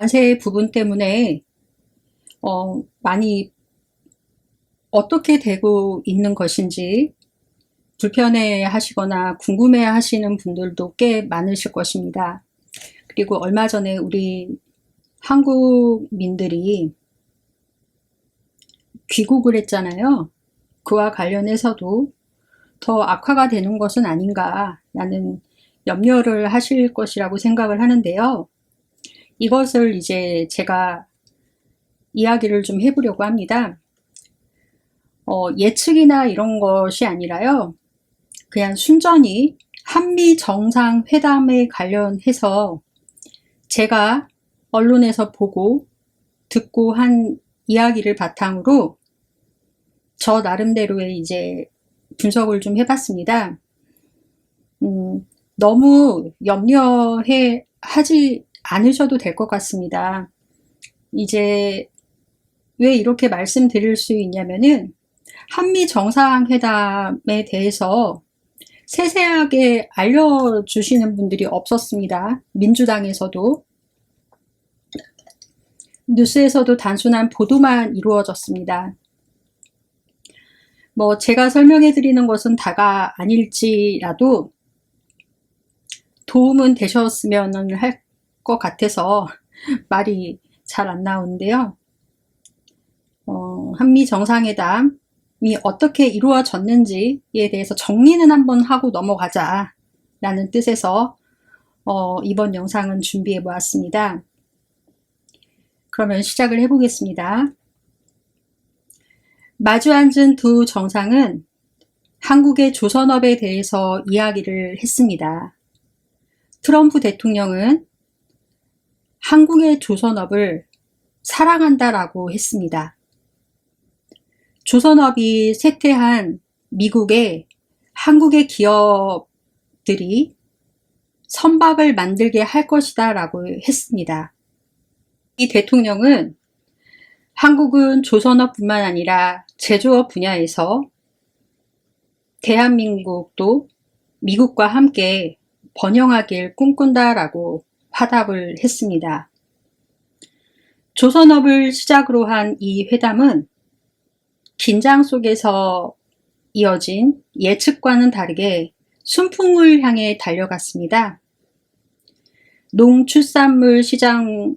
관세 부분 때문에 많이 어떻게 되고 있는 것인지 불편해 하시거나 궁금해 하시는 분들도 꽤 많으실 것입니다. 그리고 얼마 전에 우리 한국민들이 귀국을 했잖아요. 그와 관련해서도 더 악화가 되는 것은 아닌가라는 염려를 하실 것이라고 생각을 하는데요. 이것을 이제 제가 이야기를 좀 해보려고 합니다. 예측이나 이런 것이 아니라요. 그냥 순전히 한미 정상회담에 관련해서 제가 언론에서 보고 듣고 한 이야기를 바탕으로 저 나름대로의 이제 분석을 좀 해봤습니다. 너무 염려해 하지 않으셔도 될 것 같습니다. 이제 왜 이렇게 말씀드릴 수 있냐면은 한미 정상회담에 대해서 세세하게 알려주시는 분들이 없었습니다. 민주당에서도 뉴스에서도 단순한 보도만 이루어졌습니다. 제가 설명해 드리는 것은 다가 아닐지라도 도움은 되셨으면 할 것 같아서 말이 잘 안 나오는데요. 한미 정상회담이 어떻게 이루어졌는지에 대해서 정리는 한번 하고 넘어가자 라는 뜻에서 이번 영상은 준비해 보았습니다. 그러면 시작을 해보겠습니다. 마주 앉은 두 정상은 한국의 조선업에 대해서 이야기를 했습니다. 트럼프 대통령은 한국의 조선업을 사랑한다라고 했습니다. 조선업이 쇠퇴한 미국에 한국의 기업들이 선박을 만들게 할 것이다 라고 했습니다. 이 대통령은 한국은 조선업뿐만 아니라 제조업 분야에서 대한민국도 미국과 함께 번영하길 꿈꾼다라고 화답을 했습니다. 조선업을 시작으로 한 이 회담은 긴장 속에서 이어진 예측과는 다르게 순풍을 향해 달려갔습니다. 농축산물 시장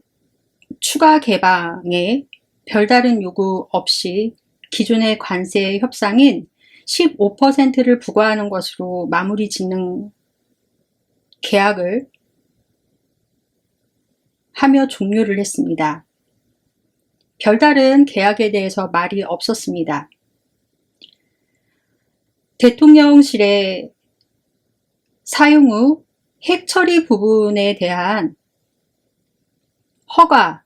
추가 개방에 별다른 요구 없이 기존의 관세 협상인 15%를 부과하는 것으로 마무리 짓는 계약을 하며 종료를 했습니다. 별다른 계약에 대해서 말이 없었습니다. 대통령실의 사용 후 핵 처리 부분에 대한 허가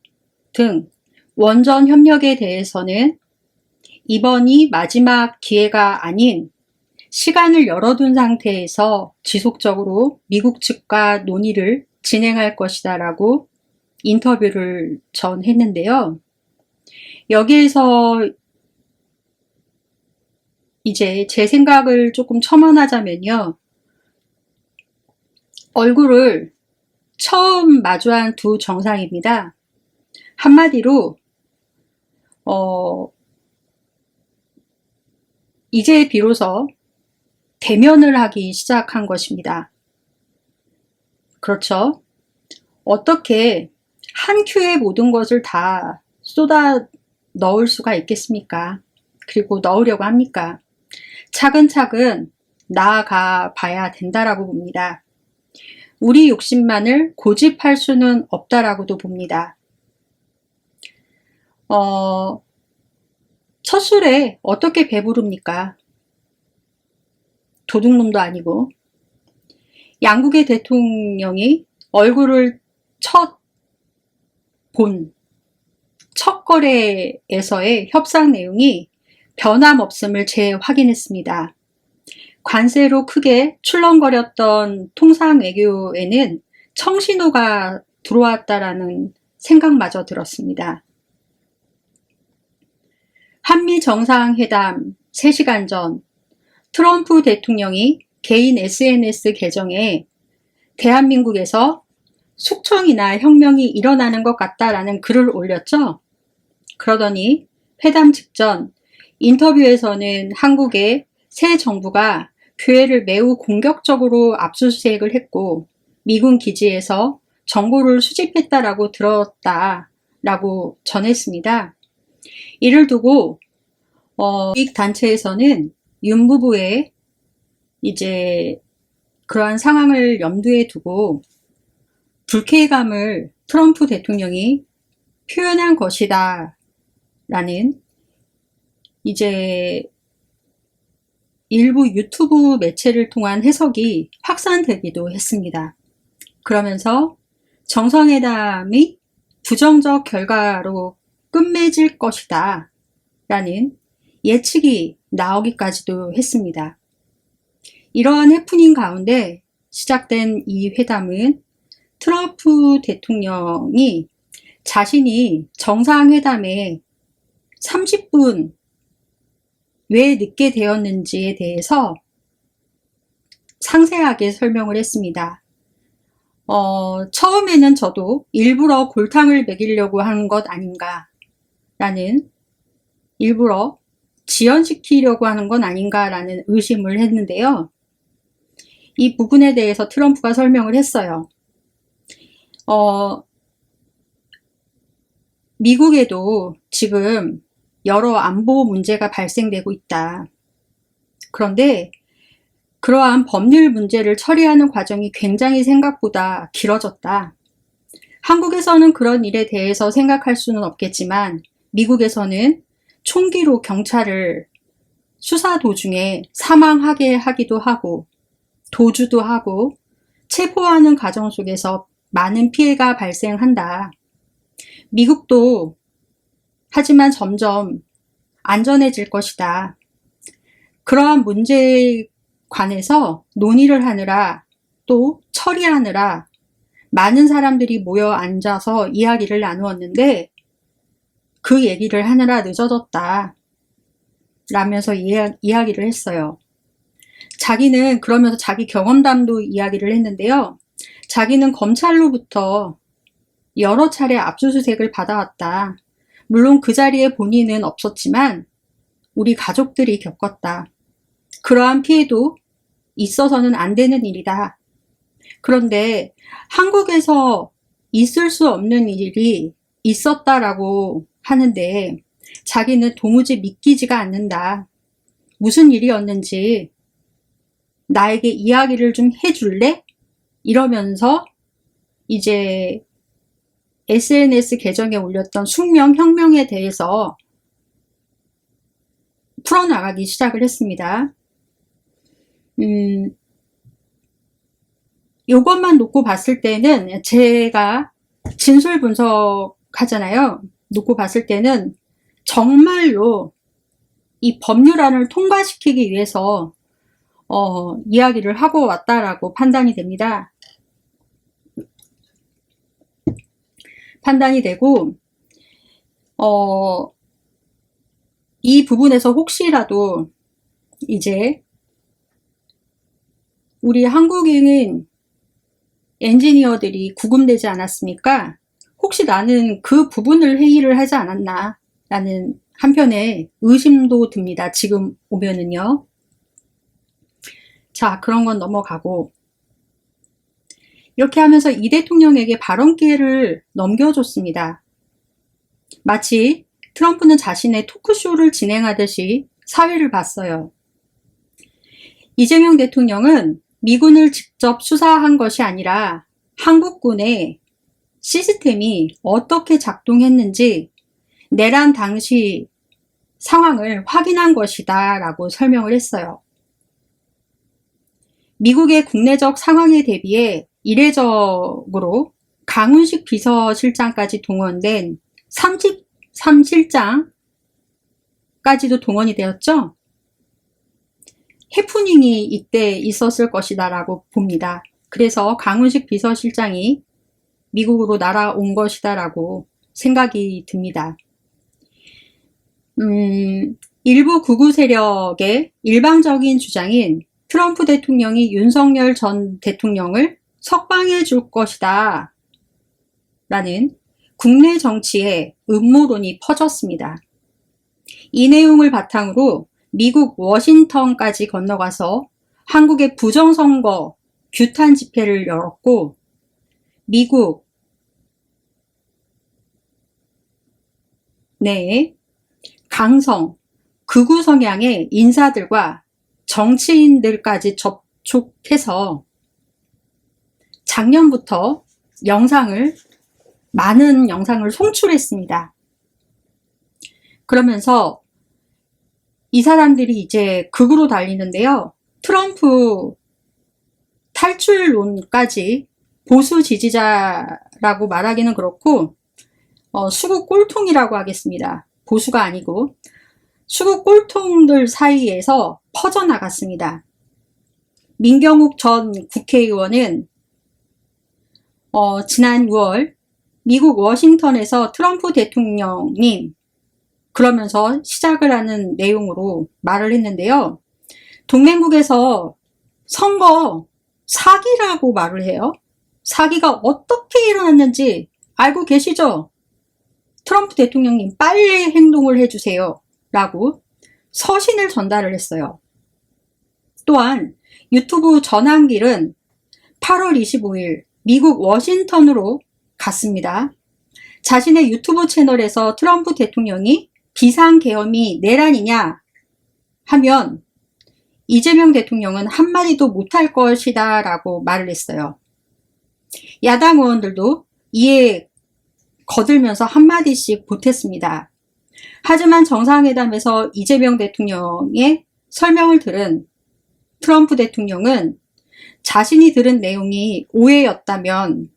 등 원전 협력에 대해서는 이번이 마지막 기회가 아닌 시간을 열어둔 상태에서 지속적으로 미국 측과 논의를 진행할 것이다 라고 인터뷰를 전했는데요. 여기에서 이제 제 생각을 조금 첨언하자면요. 얼굴을 처음 마주한 두 정상입니다. 한마디로 이제 비로소 대면을 하기 시작한 것입니다. 그렇죠? 어떻게 한 큐에 모든 것을 다 쏟아 넣을 수가 있겠습니까? 그리고 넣으려고 합니까? 차근차근 나아가 봐야 된다라고 봅니다. 우리 욕심만을 고집할 수는 없다라고도 봅니다. 첫 술에 어떻게 배부릅니까? 도둑놈도 아니고. 양국의 대통령이 얼굴을 첫 거래에서의 협상 내용이 변함없음을 재확인했습니다. 관세로 크게 출렁거렸던 통상외교에는 청신호가 들어왔다라는 생각마저 들었습니다. 한미 정상회담 3시간 전 트럼프 대통령이 개인 SNS 계정에 대한민국에서 숙청이나 혁명이 일어나는 것 같다라는 글을 올렸죠. 그러더니 회담 직전 인터뷰에서는 한국의 새 정부가 교회를 매우 공격적으로 압수수색을 했고 미군 기지에서 정보를 수집했다라고 들었다라고 전했습니다. 이를 두고 이익 단체에서는 윤 부부의 이제 그러한 상황을 염두에 두고 불쾌감을 트럼프 대통령이 표현한 것이다 라는 이제 일부 유튜브 매체를 통한 해석이 확산되기도 했습니다. 그러면서 정상회담이 부정적 결과로 끝맺을 것이다 라는 예측이 나오기까지도 했습니다. 이러한 해프닝 가운데 시작된 이 회담은 트럼프 대통령이 자신이 정상회담에 30분 왜 늦게 되었는지에 대해서 상세하게 설명을 했습니다. 처음에는 저도 일부러 골탕을 먹이려고 하는 것 아닌가 라는, 일부러 지연시키려고 하는 건 아닌가 라는 의심을 했는데요. 이 부분에 대해서 트럼프가 설명을 했어요. 미국에도 지금 여러 안보 문제가 발생되고 있다. 그런데 그러한 법률 문제를 처리하는 과정이 굉장히 생각보다 길어졌다. 한국에서는 그런 일에 대해서 생각할 수는 없겠지만 미국에서는 총기로 경찰을 수사 도중에 사망하게 하기도 하고 도주도 하고 체포하는 과정 속에서 많은 피해가 발생한다. 미국도 하지만 점점 안전해질 것이다. 그러한 문제에 관해서 논의를 하느라 또 처리하느라 많은 사람들이 모여 앉아서 이야기를 나누었는데 그 얘기를 하느라 늦어졌다 라면서 이야기를 했어요. 자기는 그러면서 자기 경험담도 이야기를 했는데요. 자기는 검찰로부터 여러 차례 압수수색을 받아왔다. 물론 그 자리에 본인은 없었지만 우리 가족들이 겪었다. 그러한 피해도 있어서는 안 되는 일이다. 그런데 한국에서 있을 수 없는 일이 있었다라고 하는데 자기는 도무지 믿기지가 않는다. 무슨 일이었는지 나에게 이야기를 좀 해줄래? 이러면서 이제 SNS 계정에 올렸던 숙명혁명에 대해서 풀어나가기 시작을 했습니다. 요것만 놓고 봤을 때는 제가 진술 분석하잖아요. 놓고 봤을 때는 정말로 이 법률안을 통과시키기 위해서 이야기를 하고 왔다라고 판단이 됩니다. 판단이 되고 이 부분에서 혹시라도 이제 우리 한국인 엔지니어들이 구금되지 않았습니까? 혹시 나는 그 부분을 회의를 하지 않았나 라는 한편에 의심도 듭니다. 지금 오면은요. 자, 그런 건 넘어가고 이렇게 하면서 이 대통령에게 발언 기회를 넘겨줬습니다. 마치 트럼프는 자신의 토크쇼를 진행하듯이 사회를 봤어요. 이재명 대통령은 미군을 직접 수사한 것이 아니라 한국군의 시스템이 어떻게 작동했는지 내란 당시 상황을 확인한 것이다 라고 설명을 했어요. 미국의 국내적 상황에 대비해 이례적으로 강훈식 비서실장까지 동원된 33실장까지도 동원이 되었죠. 해프닝이 이때 있었을 것이다 라고 봅니다. 그래서 강훈식 비서실장이 미국으로 날아온 것이다 라고 생각이 듭니다. 일부 극우 세력의 일방적인 주장인 트럼프 대통령이 윤석열 전 대통령을 석방해 줄 것이다 라는 국내 정치에 음모론이 퍼졌습니다. 이 내용을 바탕으로 미국 워싱턴까지 건너가서 한국의 부정선거 규탄 집회를 열었고, 미국 내에 강성, 극우 성향의 인사들과 정치인들까지 접촉해서 작년부터 많은 영상을 송출했습니다. 그러면서 이 사람들이 이제 극으로 달리는데요. 트럼프 탈출론까지 보수 지지자라고 말하기는 그렇고, 수구 꼴통이라고 하겠습니다. 보수가 아니고 수구 꼴통들 사이에서 퍼져나갔습니다. 민경욱 전 국회의원은 지난 6월 미국 워싱턴에서 트럼프 대통령님 그러면서 시작을 하는 내용으로 말을 했는데요. 동맹국에서 선거 사기라고 말을 해요. 사기가 어떻게 일어났는지 알고 계시죠? 트럼프 대통령님 빨리 행동을 해주세요 라고 서신을 전달을 했어요. 또한 유튜브 전환길은 8월 25일 미국 워싱턴으로 갔습니다. 자신의 유튜브 채널에서 트럼프 대통령이 비상계엄이 내란이냐 하면 이재명 대통령은 한마디도 못할 것이다 라고 말을 했어요. 야당 의원들도 이에 거들면서 한마디씩 보탰습니다. 하지만 정상회담에서 이재명 대통령의 설명을 들은 트럼프 대통령은 자신이 들은 내용이 오해였다면서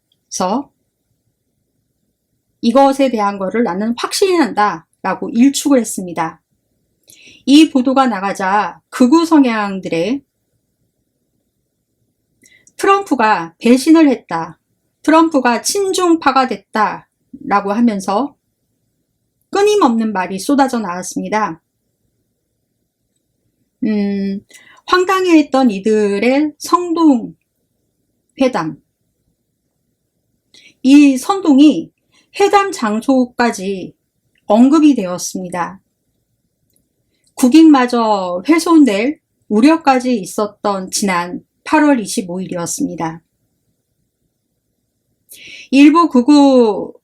이것에 대한 거를 나는 확신이 난다 라고 일축을 했습니다. 이 보도가 나가자 극우 성향들의 트럼프가 배신을 했다, 트럼프가 친중파가 됐다 라고 하면서 끊임없는 말이 쏟아져 나왔습니다. 황당해했던 이들의 성동 회담, 이 선동이 회담 장소까지 언급이 되었습니다. 국익마저 훼손될 우려까지 있었던 지난 8월 25일이었습니다. 일부 극우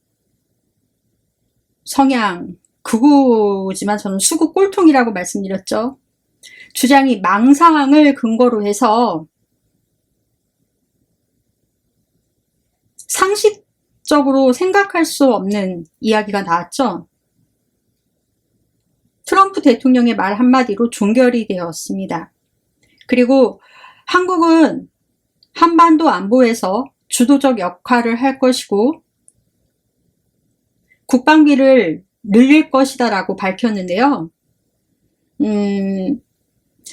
성향, 극우지만 저는 수구 꼴통이라고 말씀드렸죠. 주장이 망상을 근거로 해서 상식적으로 생각할 수 없는 이야기가 나왔죠. 트럼프 대통령의 말 한마디로 종결이 되었습니다. 그리고 한국은 한반도 안보에서 주도적 역할을 할 것이고 국방비를 늘릴 것이다 라고 밝혔는데요.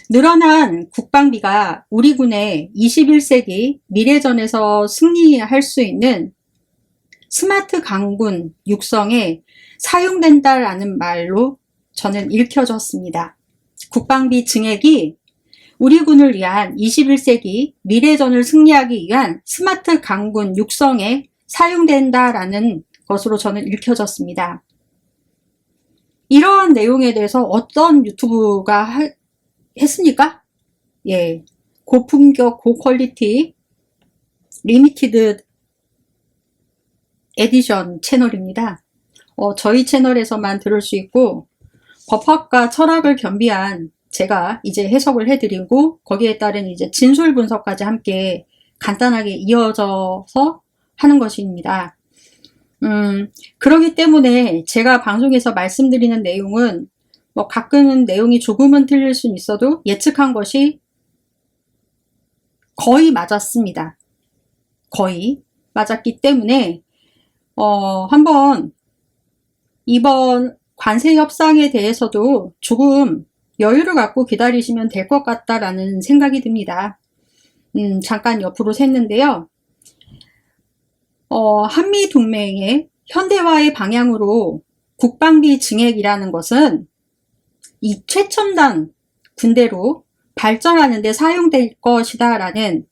늘어난 국방비가 우리 군의 21세기 미래전에서 승리할 수 있는 스마트 강군 육성에 사용된다라는 말로 저는 읽혀졌습니다. 국방비 증액이 우리 군을 위한 21세기 미래전을 승리하기 위한 스마트 강군 육성에 사용된다라는 것으로 저는 읽혀졌습니다. 이러한 내용에 대해서 어떤 유튜브가 했습니까? 예, 고품격, 고퀄리티, 리미티드 에디션 채널입니다. 저희 채널에서만 들을 수 있고 법학과 철학을 겸비한 제가 이제 해석을 해드리고 거기에 따른 이제 진술 분석까지 함께 간단하게 이어져서 하는 것입니다. 그렇기 때문에 제가 방송에서 말씀드리는 내용은 뭐 가끔은 내용이 조금은 틀릴 수는 있어도 예측한 것이 거의 맞았습니다. 거의 맞았기 때문에 한번 이번 관세 협상에 대해서도 조금 여유를 갖고 기다리시면 될 것 같다라는 생각이 듭니다. 잠깐 옆으로 샜는데요. 한미 동맹의 현대화의 방향으로 국방비 증액이라는 것은 이 최첨단 군대로 발전하는 데 사용될 것이다 라는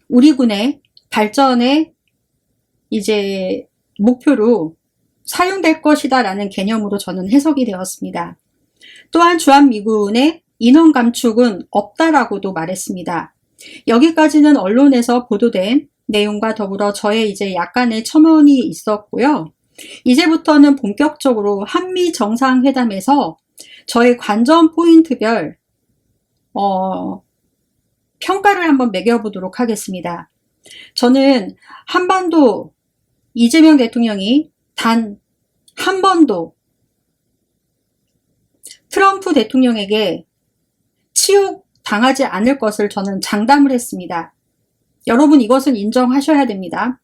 우리 군의 발전의 이제 목표로 사용될 것이다 라는 개념으로 저는 해석이 되었습니다. 또한 주한미군의 인원 감축은 없다라고도 말했습니다. 여기까지는 언론에서 보도된 내용과 더불어 저의 이제 약간의 첨언이 있었고요. 이제부터는 본격적으로 한미 정상회담에서 저의 관전 포인트별 평가를 한번 매겨보도록 하겠습니다. 저는 한반도 이재명 대통령이 단 한 번도 트럼프 대통령에게 치욕 당하지 않을 것을 저는 장담을 했습니다. 여러분 이것은 인정하셔야 됩니다.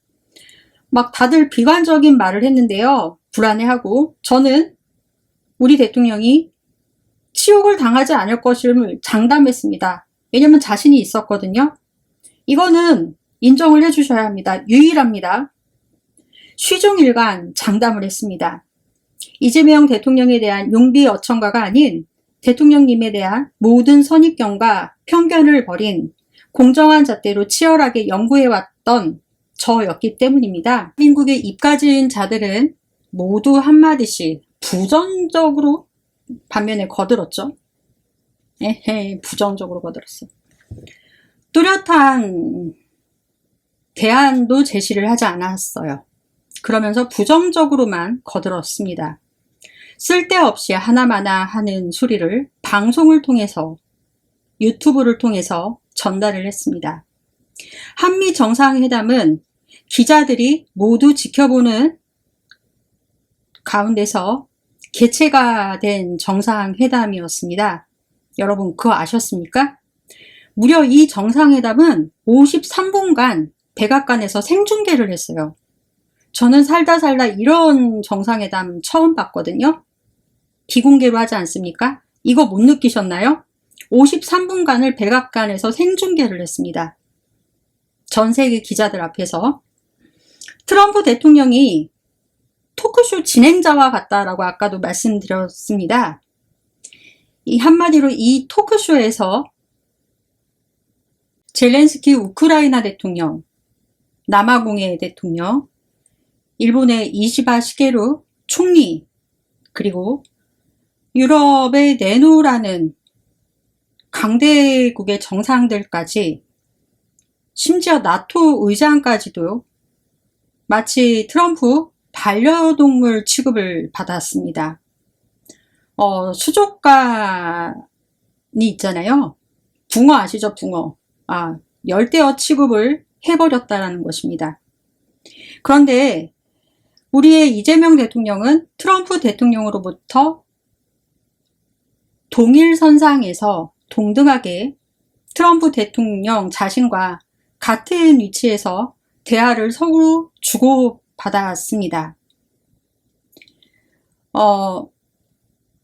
막 다들 비관적인 말을 했는데요. 불안해하고 저는 우리 대통령이 치욕을 당하지 않을 것을 장담했습니다. 왜냐면 자신이 있었거든요. 이거는 인정을 해주셔야 합니다. 유일합니다. 쉬중일관 장담을 했습니다. 이재명 대통령에 대한 용비어천가가 아닌 대통령님에 대한 모든 선입견과 편견을 버린 공정한 잣대로 치열하게 연구해왔던 저였기 때문입니다. 민국에 입가진 자들은 모두 한마디씩 부정적으로 반면에 거들었죠. 부정적으로 거들었어. 뚜렷한 대안도 제시를 하지 않았어요. 그러면서 부정적으로만 거들었습니다. 쓸데없이 하나마나 하는 소리를 방송을 통해서 유튜브를 통해서 전달을 했습니다. 한미 정상회담은 기자들이 모두 지켜보는 가운데서 개최가 된 정상회담이었습니다. 여러분 그거 아셨습니까? 무려 이 정상회담은 53분간 백악관에서 생중계를 했어요. 저는 살다 이런 정상회담 처음 봤거든요. 비공개로 하지 않습니까? 이거 못 느끼셨나요? 53분간을 백악관에서 생중계를 했습니다. 전 세계 기자들 앞에서. 트럼프 대통령이 토크쇼 진행자와 같다라고 아까도 말씀드렸습니다. 이 한마디로 이 토크쇼에서 젤렌스키 우크라이나 대통령, 남아공의 대통령, 일본의 이시바 시게루 총리, 그리고 유럽의 내노라는 강대국의 정상들까지, 심지어 나토 의장까지도 마치 트럼프 반려동물 취급을 받았습니다. 수족관이 있잖아요. 붕어 아시죠? 붕어. 열대어 취급을 해버렸다라는 것입니다. 그런데 우리의 이재명 대통령은 트럼프 대통령으로부터 동일선상에서 동등하게 트럼프 대통령 자신과 같은 위치에서 대화를 서로 주고받았습니다.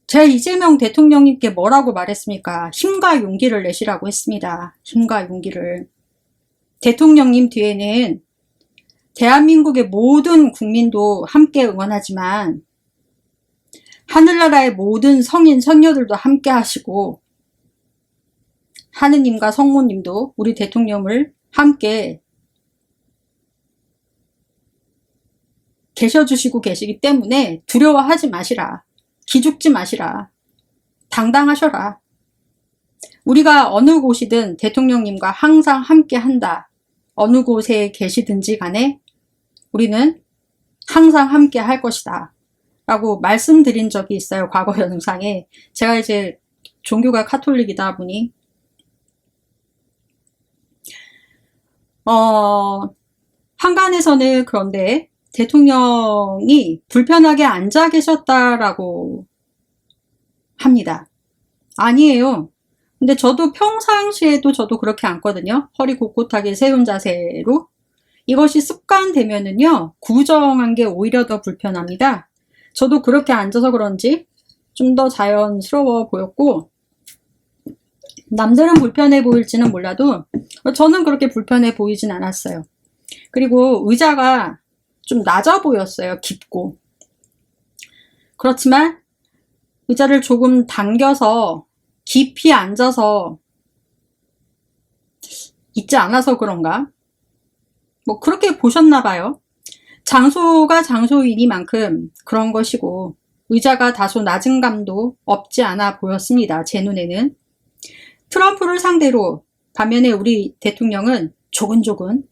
제가 이재명 대통령님께 뭐라고 말했습니까? 힘과 용기를 내시라고 했습니다. 힘과 용기를. 대통령님 뒤에는 대한민국의 모든 국민도 함께 응원하지만 하늘나라의 모든 성인 선녀들도 함께 하시고 하느님과 성모님도 우리 대통령을 함께 계셔주시고 계시기 때문에 두려워하지 마시라. 기죽지 마시라. 당당하셔라. 우리가 어느 곳이든 대통령님과 항상 함께 한다. 어느 곳에 계시든지 간에 우리는 항상 함께 할 것이다. 라고 말씀드린 적이 있어요. 과거 영상에. 제가 이제 종교가 카톨릭이다 보니 한간에서는 그런데 대통령이 불편하게 앉아 계셨다라고 합니다. 아니에요. 근데 저도 평상시에도 저도 그렇게 앉거든요. 허리 꼿꼿하게 세운 자세로. 이것이 습관되면은요, 구부정한 게 오히려 더 불편합니다. 저도 그렇게 앉아서 그런지 좀 더 자연스러워 보였고, 남들은 불편해 보일지는 몰라도 저는 그렇게 불편해 보이진 않았어요. 그리고 의자가 좀 낮아 보였어요. 깊고. 그렇지만 의자를 조금 당겨서 깊이 앉아서 있지 않아서 그런가? 뭐 그렇게 보셨나 봐요. 장소가 장소이니만큼 그런 것이고 의자가 다소 낮은 감도 없지 않아 보였습니다. 제 눈에는. 트럼프를 상대로 반면에 우리 대통령은 조근조근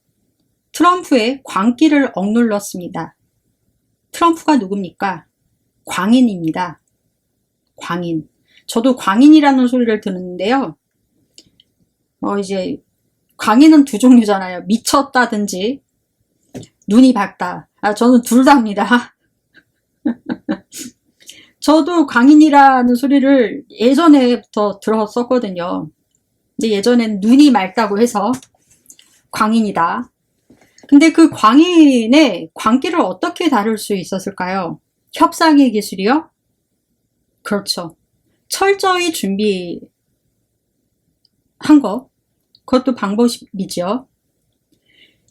트럼프의 광기를 억눌렀습니다. 트럼프가 누굽니까? 광인입니다. 광인. 저도 광인이라는 소리를 듣는데요. 이제 광인은 두 종류잖아요. 미쳤다든지 눈이 밝다. 저는 둘 다입니다. 저도 광인이라는 소리를 예전에부터 들었었거든요. 근데 예전엔 눈이 맑다고 해서 광인이다. 근데 그 광인의 광기를 어떻게 다룰 수 있었을까요? 협상의 기술이요? 그렇죠. 철저히 준비한 것. 그것도 방법이죠.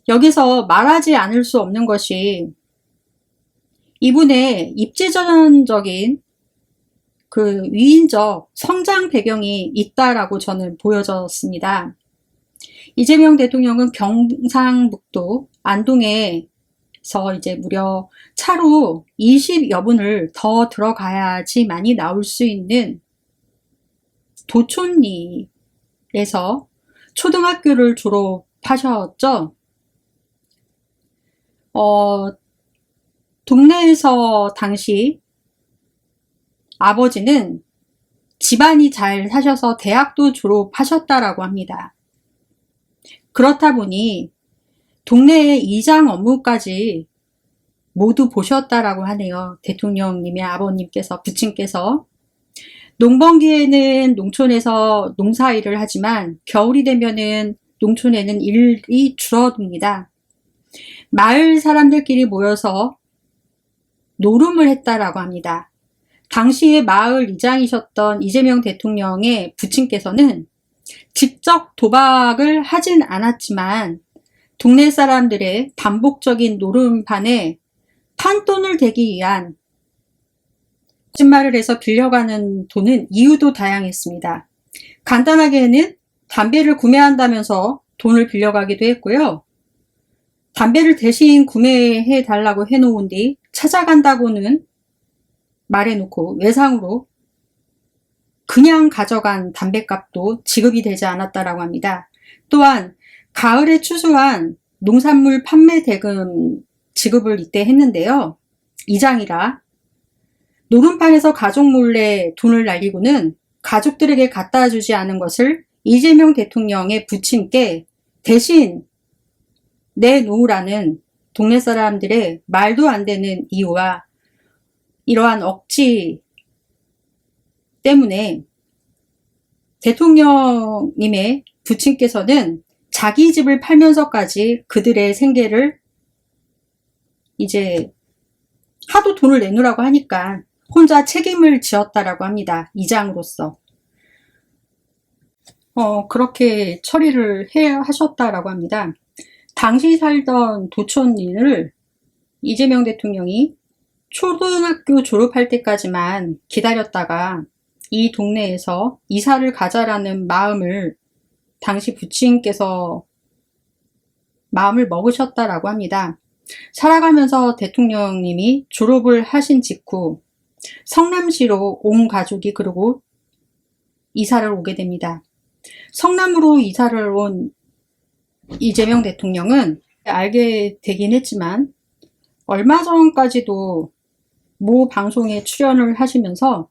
여기서 말하지 않을 수 없는 것이 이분의 입지전적인 그 위인적 성장 배경이 있다라고 저는 보여졌습니다. 이재명 대통령은 경상북도 안동에서 이제 무려 차로 20여 분을 더 들어가야지만이 나올 수 있는 도촌리에서 초등학교를 졸업하셨죠. 동네에서 당시 아버지는 집안이 잘 사셔서 대학도 졸업하셨다라고 합니다. 그렇다 보니 동네의 이장 업무까지 모두 보셨다라고 하네요. 대통령님의 아버님께서, 부친께서. 농번기에는 농촌에서 농사일을 하지만 겨울이 되면은 농촌에는 일이 줄어듭니다. 마을 사람들끼리 모여서 노름을 했다라고 합니다. 당시에 마을 이장이셨던 이재명 대통령의 부친께서는 직접 도박을 하진 않았지만 동네 사람들의 반복적인 노름판에 판돈을 대기 위한 거짓말을 해서 빌려가는 돈은 이유도 다양했습니다. 간단하게는 담배를 구매한다면서 돈을 빌려가기도 했고요. 담배를 대신 구매해 달라고 해놓은 뒤 찾아간다고는 말해놓고 외상으로 그냥 가져간 담뱃값도 지급이 되지 않았다라고 합니다. 또한 가을에 추수한 농산물 판매 대금 지급을 이때 했는데요. 이장이라 노름판에서 가족 몰래 돈을 날리고는 가족들에게 갖다 주지 않은 것을 이재명 대통령의 부친께 대신 내놓으라는 동네 사람들의 말도 안 되는 이유와 이러한 억지 때문에 대통령님의 부친께서는 자기 집을 팔면서까지 그들의 생계를 이제 하도 돈을 내놓으라고 하니까 혼자 책임을 지었다라고 합니다. 이장으로서. 그렇게 처리를 하셨다라고 합니다. 당시 살던 도촌리를 이재명 대통령이 초등학교 졸업할 때까지만 기다렸다가 이 동네에서 이사를 가자라는 마음을 당시 부친께서 마음을 먹으셨다라고 합니다. 살아가면서 대통령님이 졸업을 하신 직후 성남시로 온 가족이 그리고 이사를 오게 됩니다. 성남으로 이사를 온 이재명 대통령은 알게 되긴 했지만 얼마 전까지도 모 방송에 출연을 하시면서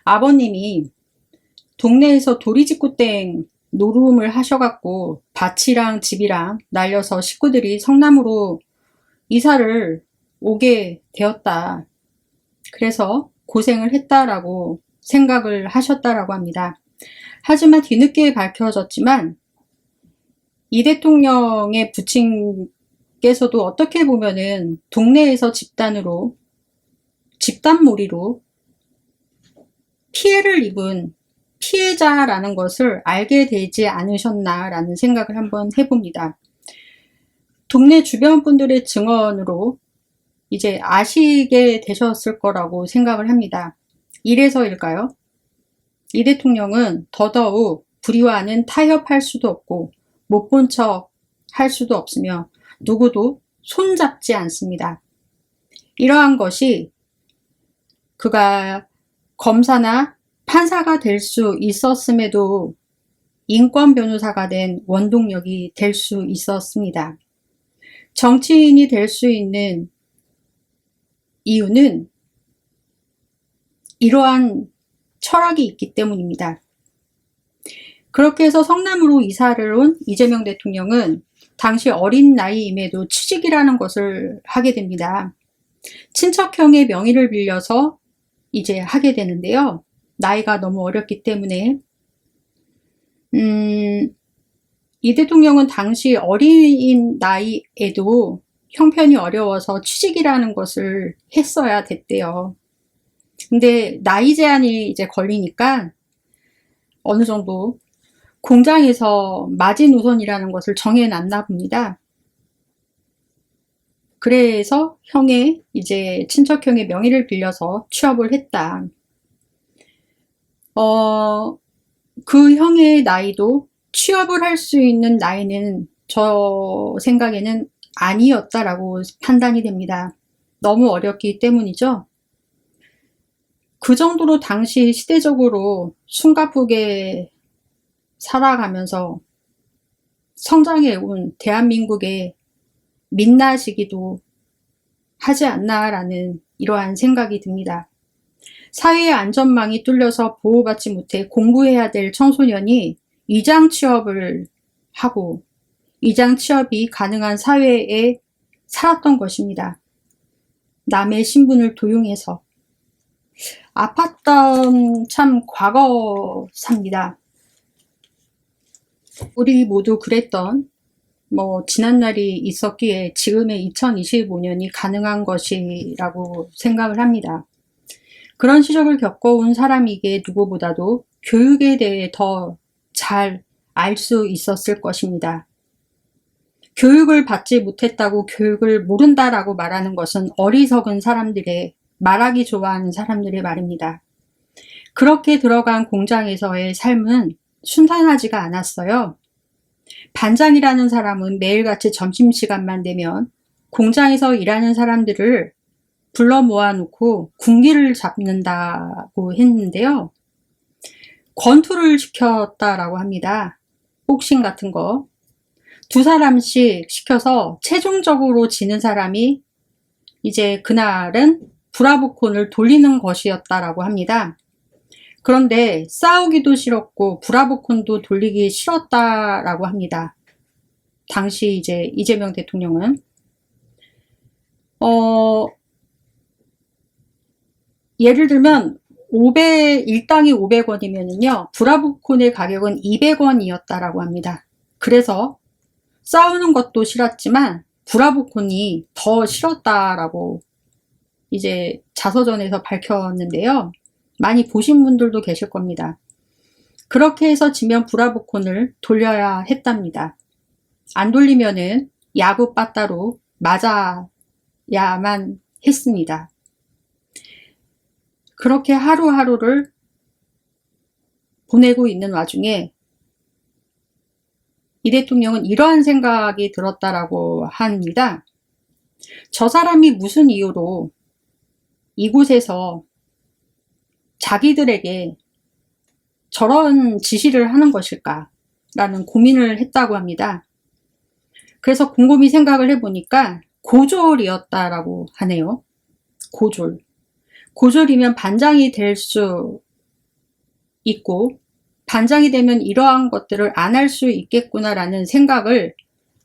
아버님이 동네에서 도리직구땡 노름을 하셔갖고 밭이랑 집이랑 날려서 식구들이 성남으로 이사를 오게 되었다. 그래서 고생을 했다라고 생각을 하셨다라고 합니다. 하지만 뒤늦게 밝혀졌지만 이 대통령의 부친께서도 어떻게 보면은 동네에서 집단몰이로 피해를 입은 피해자라는 것을 알게 되지 않으셨나라는 생각을 한번 해봅니다. 동네 주변 분들의 증언으로 이제 아시게 되셨을 거라고 생각을 합니다. 이래서일까요? 이 대통령은 더더욱 불의와는 타협할 수도 없고 못 본 척 할 수도 없으며 누구도 손잡지 않습니다. 이러한 것이 그가 검사나 판사가 될 수 있었음에도 인권 변호사가 된 원동력이 될 수 있었습니다. 정치인이 될 수 있는 이유는 이러한 철학이 있기 때문입니다. 그렇게 해서 성남으로 이사를 온 이재명 대통령은 당시 어린 나이임에도 취직이라는 것을 하게 됩니다. 친척형의 명의를 빌려서 이제 하게 되는데요. 나이가 너무 어렸기 때문에 이 대통령은 당시 어린 나이에도 형편이 어려워서 취직이라는 것을 했어야 됐대요. 근데 나이 제한이 이제 걸리니까 어느 정도 공장에서 마지노선이라는 것을 정해놨나 봅니다. 그래서 형의 이제 친척형의 명의를 빌려서 취업을 했다. 그 형의 나이도 취업을 할 수 있는 나이는 저 생각에는 아니었다라고 판단이 됩니다. 너무 어렸기 때문이죠. 그 정도로 당시 시대적으로 숨가쁘게 살아가면서 성장해온 대한민국의 민낯이기도 하지 않나라는 이러한 생각이 듭니다. 사회의 안전망이 뚫려서 보호받지 못해 공부해야 될 청소년이 이장 취업을 하고 이장 취업이 가능한 사회에 살았던 것입니다. 남의 신분을 도용해서 아팠던 참 과거사입니다. 우리 모두 그랬던 지난날이 있었기에 지금의 2025년이 가능한 것이라고 생각을 합니다. 그런 시절을 겪어온 사람이기에 누구보다도 교육에 대해 더 잘 알 수 있었을 것입니다. 교육을 받지 못했다고 교육을 모른다라고 말하는 것은 어리석은 사람들의, 말하기 좋아하는 사람들의 말입니다. 그렇게 들어간 공장에서의 삶은 순탄하지가 않았어요. 반장이라는 사람은 매일같이 점심시간만 되면 공장에서 일하는 사람들을 불러 모아놓고 군기를 잡는다고 했는데요. 권투를 시켰다라고 합니다. 복싱 같은 거. 2사람씩 시켜서 최종적으로 지는 사람이 이제 그날은 브라보콘을 돌리는 것이었다라고 합니다. 그런데 싸우기도 싫었고 브라보콘도 돌리기 싫었다라고 합니다. 당시 이제 이재명 대통령은 예를 들면 1당이 500원이면요 브라보콘의 가격은 200원이었다라고 합니다. 그래서 싸우는 것도 싫었지만 브라보콘이 더 싫었다라고 이제 자서전에서 밝혔는데요. 많이 보신 분들도 계실 겁니다. 그렇게 해서 지면 브라보콘을 돌려야 했답니다. 안 돌리면은 야구 빠따로 맞아야만 했습니다. 그렇게 하루하루를 보내고 있는 와중에 이 대통령은 이러한 생각이 들었다라고 합니다. 저 사람이 무슨 이유로 이곳에서 자기들에게 저런 지시를 하는 것일까? 라는 고민을 했다고 합니다. 그래서 곰곰이 생각을 해보니까 고졸이었다라고 하네요. 고졸. 고졸이면 반장이 될 수 있고 반장이 되면 이러한 것들을 안 할 수 있겠구나라는 생각을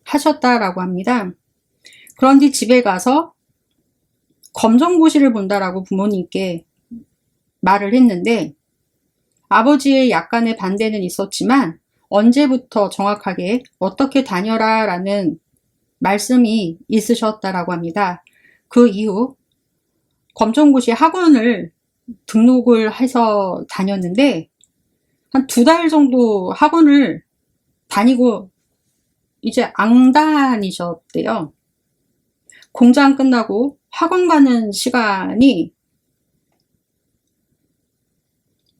하셨다라고 합니다. 그런 뒤 집에 가서 검정고시를 본다라고 부모님께 말을 했는데 아버지의 약간의 반대는 있었지만 언제부터 정확하게 어떻게 다녀라 라는 말씀이 있으셨다라고 합니다. 그 이후 검정고시 학원을 등록을 해서 다녔는데 한 2달 정도 학원을 다니고 이제 앙다니셨대요. 공장 끝나고 학원 가는 시간이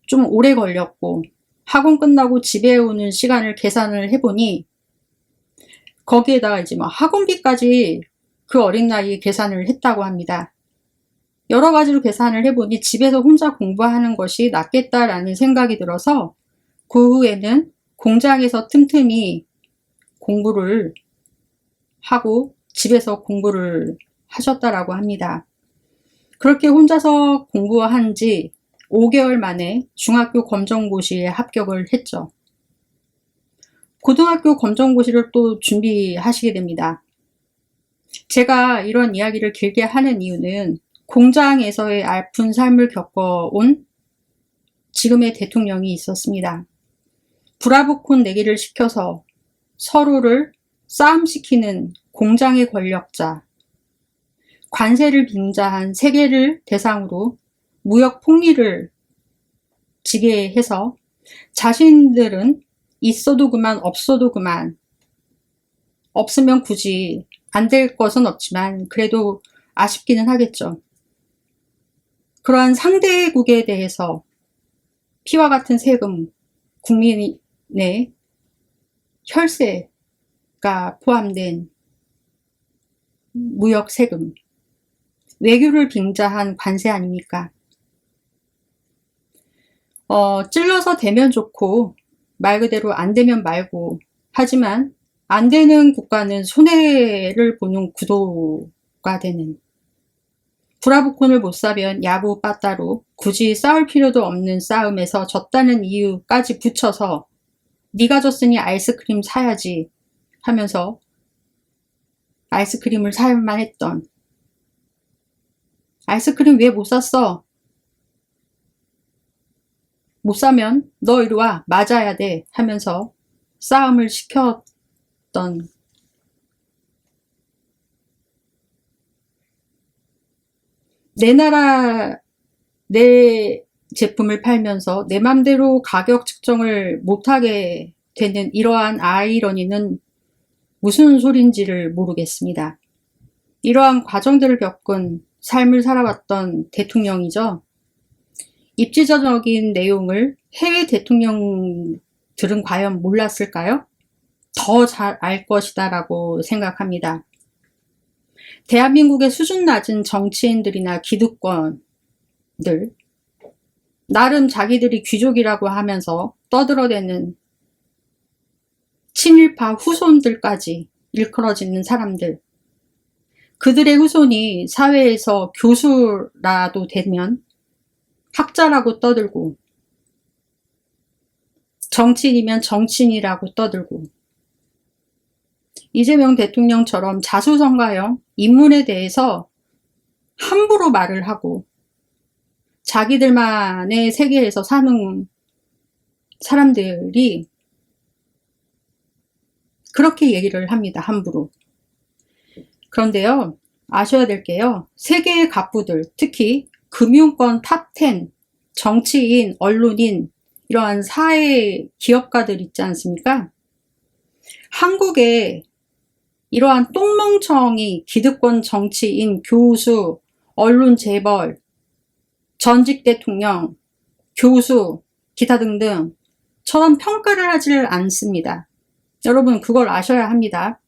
좀 오래 걸렸고 학원 끝나고 집에 오는 시간을 계산을 해보니 거기에다가 이제 막 학원비까지 그 어린 나이에 계산을 했다고 합니다. 여러 가지로 계산을 해보니 집에서 혼자 공부하는 것이 낫겠다라는 생각이 들어서 그 후에는 공장에서 틈틈이 공부를 하고 집에서 공부를 하셨다라고 합니다. 그렇게 혼자서 공부한 지 5개월 만에 중학교 검정고시에 합격을 했죠. 고등학교 검정고시를 또 준비하시게 됩니다. 제가 이런 이야기를 길게 하는 이유는 공장에서의 아픈 삶을 겪어온 지금의 대통령이 있었습니다. 브라보콘 내기를 시켜서 서로를 싸움시키는 공장의 권력자, 관세를 빙자한 세계를 대상으로 무역 폭리를 지게 해서 자신들은 있어도 그만 없어도 그만, 없으면 굳이 안 될 것은 없지만 그래도 아쉽기는 하겠죠. 그러한 상대국에 대해서 피와 같은 세금, 국민의 혈세가 포함된 무역 세금, 외교를 빙자한 관세 아닙니까? 찔러서 되면 좋고 말 그대로 안 되면 말고, 하지만 안 되는 국가는 손해를 보는 구도가 되는, 브라보콘을 못 사면 야구 빠따로 굳이 싸울 필요도 없는 싸움에서 졌다는 이유까지 붙여서 네가 졌으니 아이스크림 사야지 하면서 아이스크림을 사야만 했던, 아이스크림 왜 못 샀어? 못 사면 너 이리 와, 맞아야 돼 하면서 싸움을 시켰던, 내 나라 내 제품을 팔면서 내 맘대로 가격 측정을 못하게 되는 이러한 아이러니는 무슨 소린지를 모르겠습니다. 이러한 과정들을 겪은 삶을 살아왔던 대통령이죠. 입지적인 내용을 해외 대통령들은 과연 몰랐을까요? 더 잘 알 것이다 라고 생각합니다. 대한민국의 수준 낮은 정치인들이나 기득권들, 나름 자기들이 귀족이라고 하면서 떠들어대는 친일파 후손들까지 일컬어지는 사람들, 그들의 후손이 사회에서 교수라도 되면 학자라고 떠들고, 정치인이면 정치인이라고 떠들고, 이재명 대통령처럼 자수성가형 인물에 대해서 함부로 말을 하고 자기들만의 세계에서 사는 사람들이 그렇게 얘기를 합니다. 함부로. 그런데요, 아셔야 될 게요, 세계의 갑부들, 특히 금융권 탑10, 정치인, 언론인, 이러한 사회 기업가들 있지 않습니까? 한국에 이러한 똥멍청이 기득권 정치인, 교수, 언론 재벌, 전직 대통령, 교수, 기타 등등처럼 평가를 하지를 않습니다. 여러분 그걸 아셔야 합니다.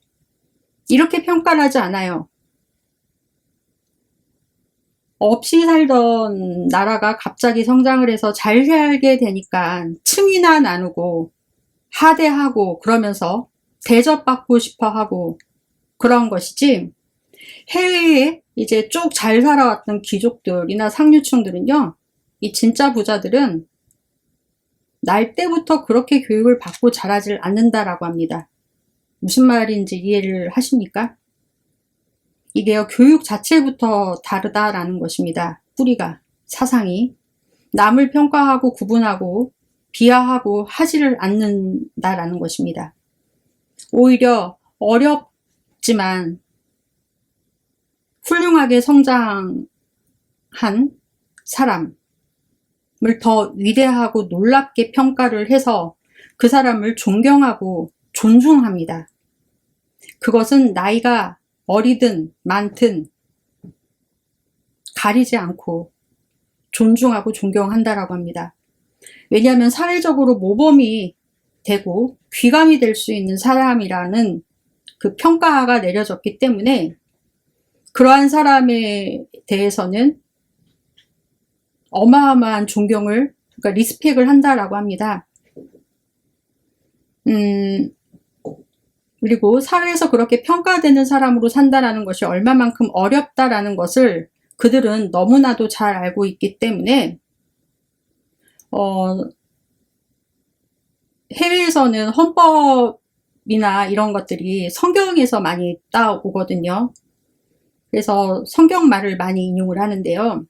이렇게 평가를 하지 않아요. 없이 살던 나라가 갑자기 성장을 해서 잘 살게 되니까 층이나 나누고 하대하고 그러면서 대접받고 싶어 하고 그런 것이지, 해외에 이제 쭉 잘 살아왔던 귀족들이나 상류층들은요, 이 진짜 부자들은 날 때부터 그렇게 교육을 받고 자라질 않는다라고 합니다. 무슨 말인지 이해를 하십니까? 이게요, 교육 자체부터 다르다라는 것입니다. 뿌리가, 사상이. 남을 평가하고 구분하고 비하하고 하지를 않는다라는 것입니다. 오히려 어렵지만 훌륭하게 성장한 사람을 더 위대하고 놀랍게 평가를 해서 그 사람을 존경하고 존중합니다. 그것은 나이가 어리든 많든 가리지 않고 존중하고 존경한다라고 합니다. 왜냐하면 사회적으로 모범이 되고 귀감이 될 수 있는 사람이라는 그 평가가 내려졌기 때문에 그러한 사람에 대해서는 어마어마한 존경을, 그러니까 리스펙을 한다라고 합니다. 그리고 사회에서 그렇게 평가되는 사람으로 산다라는 것이 얼마만큼 어렵다라는 것을 그들은 너무나도 잘 알고 있기 때문에 해외에서는 헌법이나 이런 것들이 성경에서 많이 따오거든요. 그래서 성경 말을 많이 인용을 하는데요.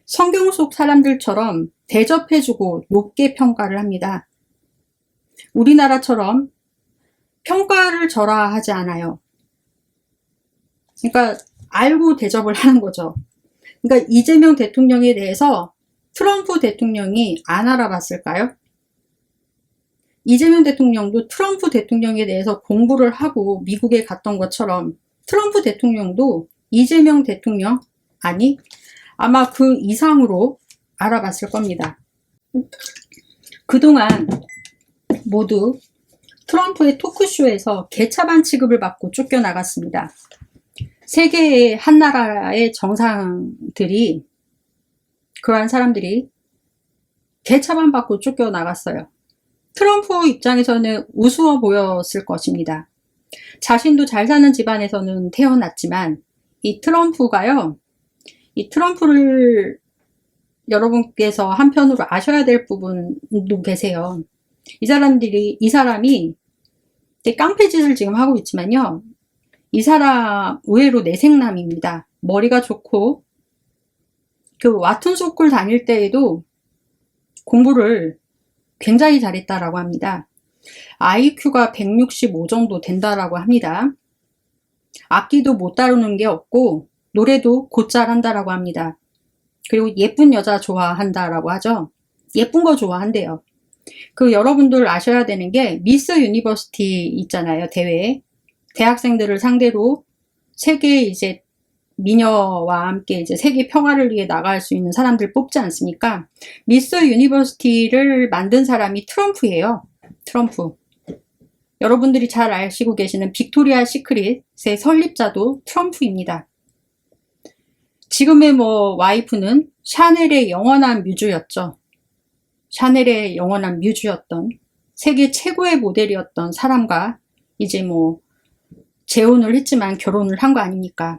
성경 속 사람들처럼 대접해주고 높게 평가를 합니다. 우리나라처럼 평가를 절하하지 않아요. 그러니까 알고 대접을 하는 거죠. 그러니까 이재명 대통령에 대해서 트럼프 대통령이 안 알아봤을까요? 이재명 대통령도 트럼프 대통령에 대해서 공부를 하고 미국에 갔던 것처럼 트럼프 대통령도 이재명 대통령, 아니 아마 그 이상으로 알아봤을 겁니다. 그동안 모두 트럼프의 토크쇼에서 개차반 취급을 받고 쫓겨나갔습니다. 세계의 한 나라의 정상들이, 그러한 사람들이 개차반 받고 쫓겨나갔어요. 트럼프 입장에서는 우스워 보였을 것입니다. 자신도 잘 사는 집안에서는 태어났지만 이 트럼프가요, 이 트럼프를 여러분께서 한편으로 아셔야 될 부분도 계세요. 이 사람이 깡패짓을 지금 하고 있지만요, 이 사람 의외로 내생남입니다. 머리가 좋고 그 와튼 스쿨 다닐 때에도 공부를 굉장히 잘했다라고 합니다. IQ가 165 정도 된다라고 합니다. 악기도 못 다루는 게 없고 노래도 곧잘 한다라고 합니다. 그리고 예쁜 여자 좋아한다라고 하죠. 예쁜 거 좋아한대요. 그 여러분들 아셔야 되는 게 미스 유니버시티 있잖아요. 대회. 대학생들을 상대로 세계 이제 미녀와 함께 이제 세계 평화를 위해 나갈 수 있는 사람들 뽑지 않습니까? 미스 유니버시티를 만든 사람이 트럼프예요. 트럼프. 여러분들이 잘 아시고 계시는 빅토리아 시크릿의 설립자도 트럼프입니다. 지금의 와이프는 샤넬의 영원한 뮤즈였죠. 샤넬의 영원한 뮤즈였던 세계 최고의 모델이었던 사람과 이제 재혼을 했지만 결혼을 한 거 아닙니까?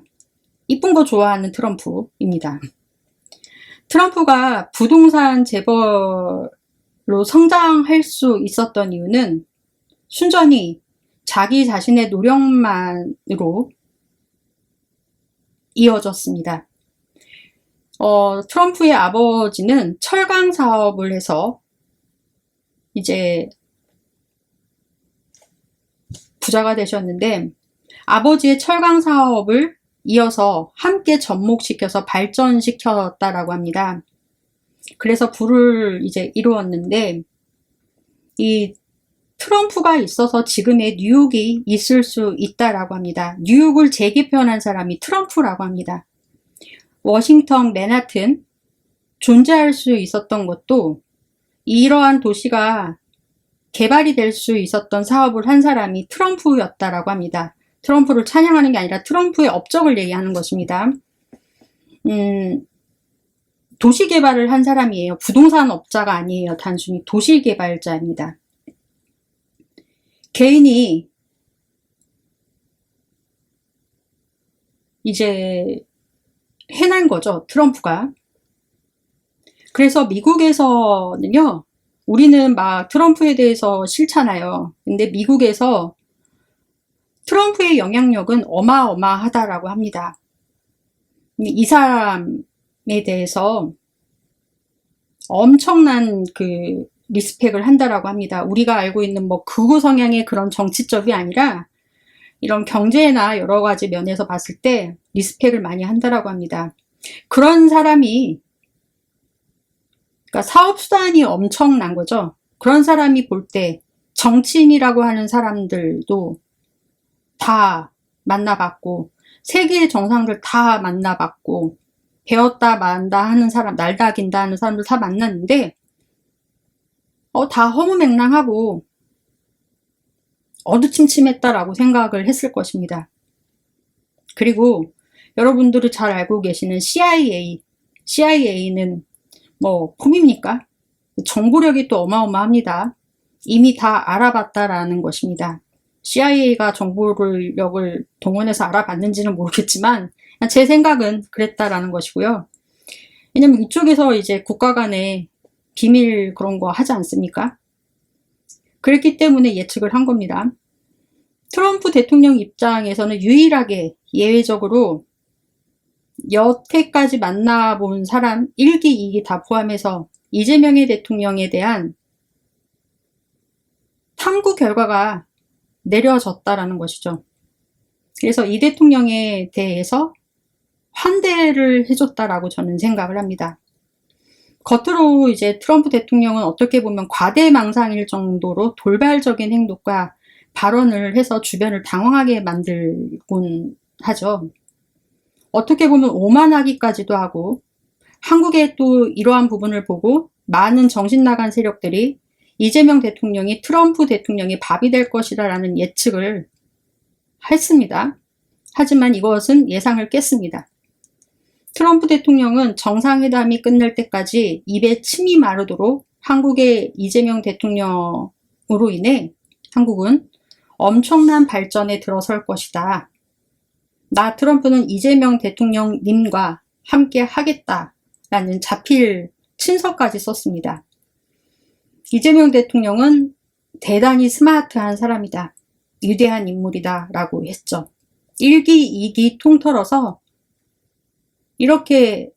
이쁜 거 좋아하는 트럼프입니다. 트럼프가 부동산 재벌로 성장할 수 있었던 이유는 순전히 자기 자신의 노력만으로 이어졌습니다. 트럼프의 아버지는 철강 사업을 해서 이제 부자가 되셨는데, 아버지의 철강 사업을 이어서 함께 접목시켜서 발전시켰다라고 합니다. 그래서 부를 이제 이루었는데, 이 트럼프가 있어서 지금의 뉴욕이 있을 수 있다라고 합니다. 뉴욕을 재개편한 사람이 트럼프라고 합니다. 워싱턴, 맨하튼 존재할 수 있었던 것도 이러한 도시가 개발이 될 수 있었던 사업을 한 사람이 트럼프였다라고 합니다. 트럼프를 찬양하는 게 아니라 트럼프의 업적을 얘기하는 것입니다. 도시 개발을 한 사람이에요. 부동산 업자가 아니에요. 단순히 도시 개발자입니다. 개인이 이제 해낸 거죠. 트럼프가. 그래서 미국에서는요, 우리는 막 트럼프에 대해서 싫잖아요. 근데 미국에서 트럼프의 영향력은 어마어마하다라고 합니다. 이 사람에 대해서 엄청난 리스펙을 한다라고 합니다. 우리가 알고 있는 극우 성향의 그런 정치적이 아니라 이런 경제나 여러 가지 면에서 봤을 때 리스펙을 많이 한다라고 합니다. 그런 사람이, 그러니까 사업수단이 엄청난 거죠. 그런 사람이 볼 때 정치인이라고 하는 사람들도 다 만나봤고, 세계의 정상들 다 만나봤고, 배웠다 만다 하는 사람, 날다 긴다 하는 사람들 다 만났는데, 다 허무맹랑하고 어두침침했다라고 생각을 했을 것입니다. 그리고 여러분들이 잘 알고 계시는 CIA는 뭐 폼입니까? 정보력이 또 어마어마합니다. 이미 다 알아봤다라는 것입니다. CIA가 정보력을 동원해서 알아봤는지는 모르겠지만 제 생각은 그랬다라는 것이고요. 왜냐면 이쪽에서 이제 국가 간에 비밀 그런 거 하지 않습니까? 그랬기 때문에 예측을 한 겁니다. 트럼프 대통령 입장에서는 유일하게 예외적으로 여태까지 만나본 사람 1기, 2기 다 포함해서 이재명의 대통령에 대한 탐구 결과가 내려졌다라는 것이죠. 그래서 이 대통령에 대해서 환대를 해줬다라고 저는 생각을 합니다. 겉으로 이제 트럼프 대통령은 어떻게 보면 과대망상일 정도로 돌발적인 행동과 발언을 해서 주변을 당황하게 만들곤 하죠. 어떻게 보면 오만하기까지도 하고, 한국의 또 이러한 부분을 보고 많은 정신나간 세력들이 이재명 대통령이 트럼프 대통령의 밥이 될 것이라는 예측을 했습니다. 하지만 이것은 예상을 깼습니다. 트럼프 대통령은 정상회담이 끝날 때까지 입에 침이 마르도록 한국의 이재명 대통령으로 인해 한국은 엄청난 발전에 들어설 것이다. 나 트럼프는 이재명 대통령님과 함께 하겠다라는 자필 친서까지 썼습니다. 이재명 대통령은 대단히 스마트한 사람이다. 위대한 인물이다 라고 했죠. 1기, 2기 통틀어서 이렇게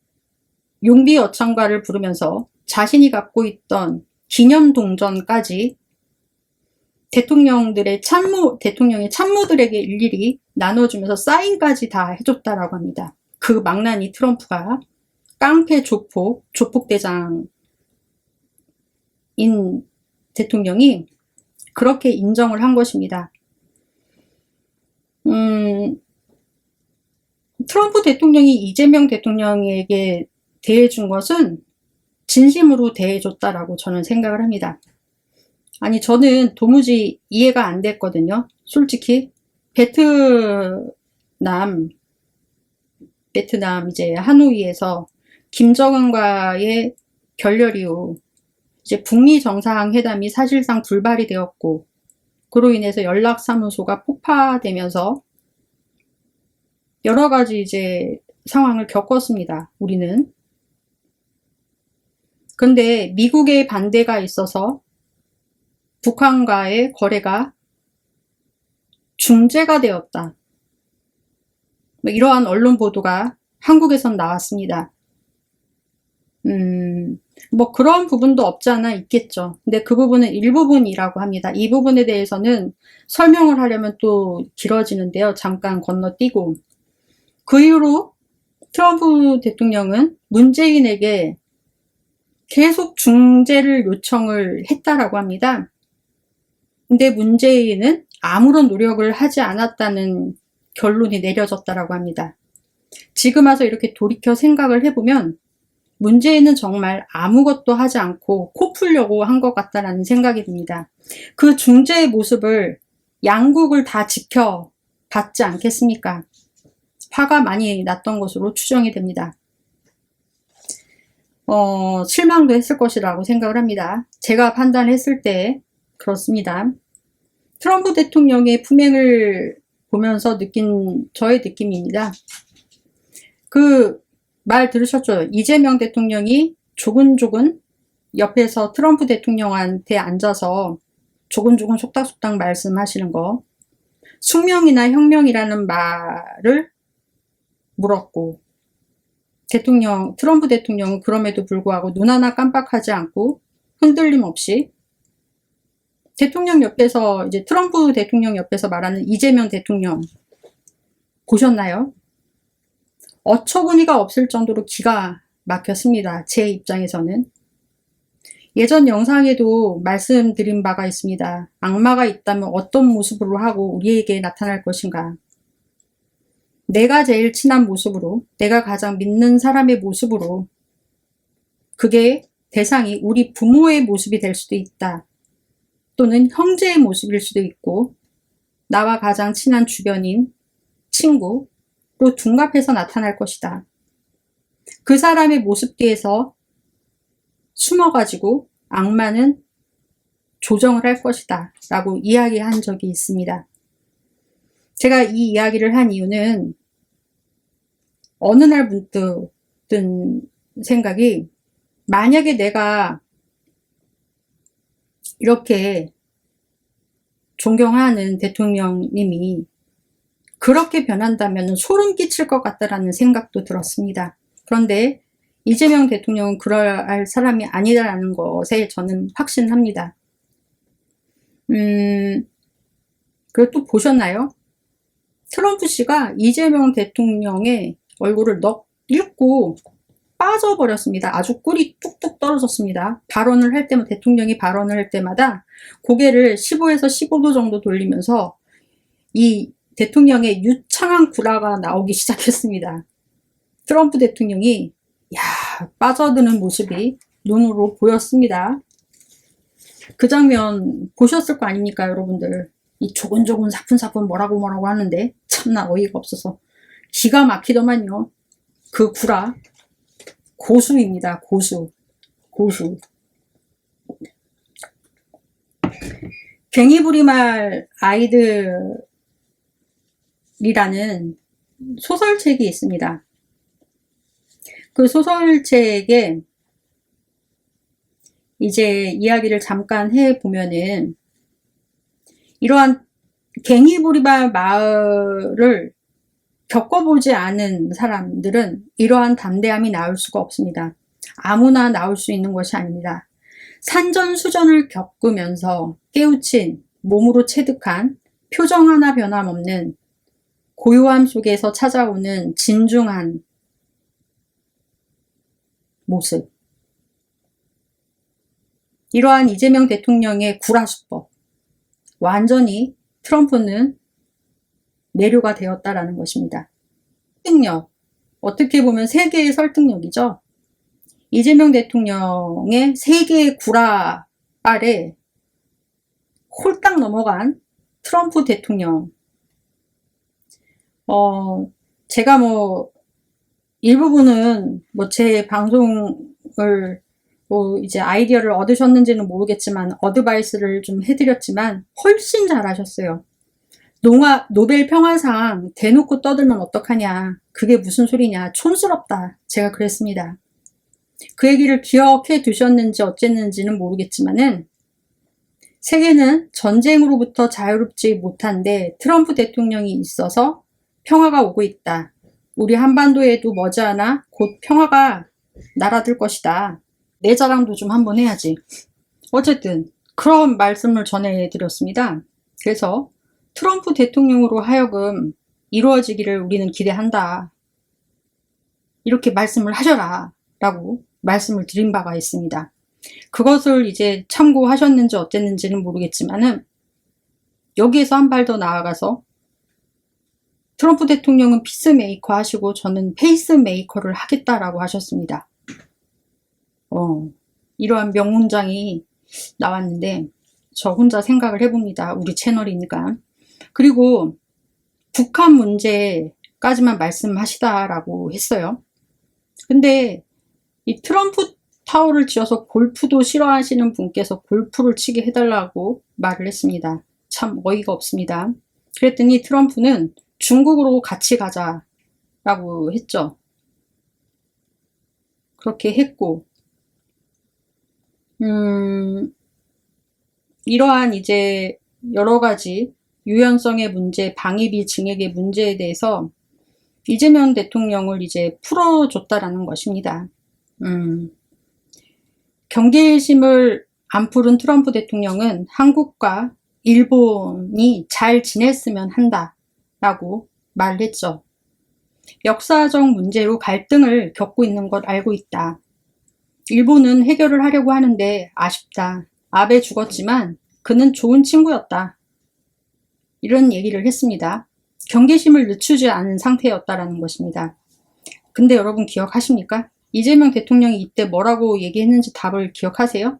용비어창가를 부르면서 자신이 갖고 있던 기념동전까지 대통령의 참모들에게 일일이 나눠주면서 사인까지 다 해줬다라고 합니다. 그 망나니 트럼프가 깡패 조폭대장인 대통령이 그렇게 인정을 한 것입니다. 트럼프 대통령이 이재명 대통령에게 대해준 것은 진심으로 대해줬다라고 저는 생각을 합니다. 아니, 저는 도무지 이해가 안 됐거든요. 솔직히 베트남 이제 하노이에서 김정은과의 결렬 이후 이제 북미 정상회담이 사실상 불발이 되었고, 그로 인해서 연락사무소가 폭파되면서 여러 가지 이제 상황을 겪었습니다. 우리는. 근데 미국의 반대가 있어서 북한과의 거래가 중재가 되었다. 이러한 언론 보도가 한국에선 나왔습니다. 뭐 그런 부분도 없지 않아 있겠죠. 근데 그 부분은 일부분이라고 합니다. 이 부분에 대해서는 설명을 하려면 또 길어지는데요. 잠깐 건너뛰고. 그 이후로 트럼프 대통령은 문재인에게 계속 중재를 요청을 했다라고 합니다. 근데 문재인은 아무런 노력을 하지 않았다는 결론이 내려졌다라고 합니다. 지금 와서 이렇게 돌이켜 생각을 해보면 문재인은 정말 아무것도 하지 않고 코 풀려고 한 것 같다라는 생각이 듭니다. 그 중재의 모습을 양국을 다 지켜봤지 않겠습니까? 화가 많이 났던 것으로 추정이 됩니다. 실망도 했을 것이라고 생각을 합니다. 제가 판단했을 때 그렇습니다. 트럼프 대통령의 품행을 보면서 느낀 저의 느낌입니다. 그 말 들으셨죠? 이재명 대통령이 조근조근 옆에서 트럼프 대통령한테 앉아서 조근조근 속닥속닥 말씀하시는 거. 숙명이나 혁명이라는 말을 물었고, 트럼프 대통령은 그럼에도 불구하고 눈 하나 깜빡하지 않고 흔들림 없이 대통령 옆에서, 이제 트럼프 대통령 옆에서 말하는 이재명 대통령 보셨나요? 어처구니가 없을 정도로 기가 막혔습니다. 제 입장에서는. 예전 영상에도 말씀드린 바가 있습니다. 악마가 있다면 어떤 모습으로 하고 우리에게 나타날 것인가. 내가 제일 친한 모습으로, 내가 가장 믿는 사람의 모습으로, 그게 대상이 우리 부모의 모습이 될 수도 있다. 또는 형제의 모습일 수도 있고, 나와 가장 친한 주변인, 친구로 둔갑해서 나타날 것이다. 그 사람의 모습 뒤에서 숨어가지고 악마는 조정을 할 것이다 라고 이야기한 적이 있습니다. 제가 이 이야기를 한 이유는 어느 날 문득 든 생각이, 만약에 내가 이렇게 존경하는 대통령님이 그렇게 변한다면 소름 끼칠 것 같다라는 생각도 들었습니다. 그런데 이재명 대통령은 그럴 사람이 아니다라는 것에 저는 확신합니다. 그리고 또 보셨나요? 트럼프 씨가 이재명 대통령의 얼굴을 넋 잃고 빠져버렸습니다. 아주 꿀이 뚝뚝 떨어졌습니다. 발언을 할 때마다, 대통령이 발언을 할 때마다 고개를 15에서 15도 정도 돌리면서 이 대통령의 유창한 구라가 나오기 시작했습니다. 트럼프 대통령이 빠져드는 모습이 눈으로 보였습니다. 그 장면 보셨을 거 아닙니까, 여러분들? 이 조곤조곤 사푼사푼 뭐라고 하는데 참나 어이가 없어서 기가 막히더만요. 그 구라 고수입니다. 고수. 괭이부리말 아이들이라는 소설책이 있습니다. 그 소설책에 이제 이야기를 잠깐 해보면은, 이러한 괭이부리말 마을을 겪어보지 않은 사람들은 이러한 담대함이 나올 수가 없습니다. 아무나 나올 수 있는 것이 아닙니다. 산전수전을 겪으면서 깨우친, 몸으로 체득한, 표정 하나 변함없는 고요함 속에서 찾아오는 진중한 모습. 이러한 이재명 대통령의 구라수법, 완전히 트럼프는 매료가 되었다라는 것입니다. 설득력, 어떻게 보면 세계의 설득력이죠. 이재명 대통령의 세계의 구라빨에 홀딱 넘어간 트럼프 대통령. 제가 일부분은 제 방송을 이제 아이디어를 얻으셨는지는 모르겠지만 어드바이스를 좀 해드렸지만 훨씬 잘하셨어요. 노벨 평화상 대놓고 떠들면 어떡하냐, 그게 무슨 소리냐, 촌스럽다, 제가 그랬습니다. 그 얘기를 기억해 두셨는지 어쨌는지는 모르겠지만은, 세계는 전쟁으로부터 자유롭지 못한데 트럼프 대통령이 있어서 평화가 오고 있다. 우리 한반도에도 머지않아 곧 평화가 날아들 것이다. 내 자랑도 좀 한번 해야지. 어쨌든 그런 말씀을 전해드렸습니다. 그래서 트럼프 대통령으로 하여금 이루어지기를 우리는 기대한다, 이렇게 말씀을 하셔라 라고 말씀을 드린 바가 있습니다. 그것을 이제 참고하셨는지 어쨌는지는 모르겠지만은, 여기에서 한 발 더 나아가서 트럼프 대통령은 피스메이커 하시고 저는 페이스메이커를 하겠다라고 하셨습니다. 이러한 명문장이 나왔는데 저 혼자 생각을 해봅니다. 우리 채널이니까. 그리고 북한 문제까지만 말씀하시다라고 했어요. 근데 이 트럼프 타워를 지어서 골프도 싫어하시는 분께서 골프를 치게 해달라고 말을 했습니다. 참 어이가 없습니다. 그랬더니 트럼프는 중국으로 같이 가자라고 했죠. 그렇게 했고, 이러한 이제 여러 가지 유연성의 문제, 방위비 증액의 문제에 대해서 이재명 대통령을 이제 풀어줬다라는 것입니다. 경계심을 안 풀은 트럼프 대통령은 한국과 일본이 잘 지냈으면 한다라고 말을 했죠. 역사적 문제로 갈등을 겪고 있는 것 알고 있다. 일본은 해결을 하려고 하는데 아쉽다. 아베 죽었지만 그는 좋은 친구였다. 이런 얘기를 했습니다. 경계심을 늦추지 않은 상태였다라는 것입니다. 근데 여러분 기억하십니까? 이재명 대통령이 이때 뭐라고 얘기했는지 답을 기억하세요?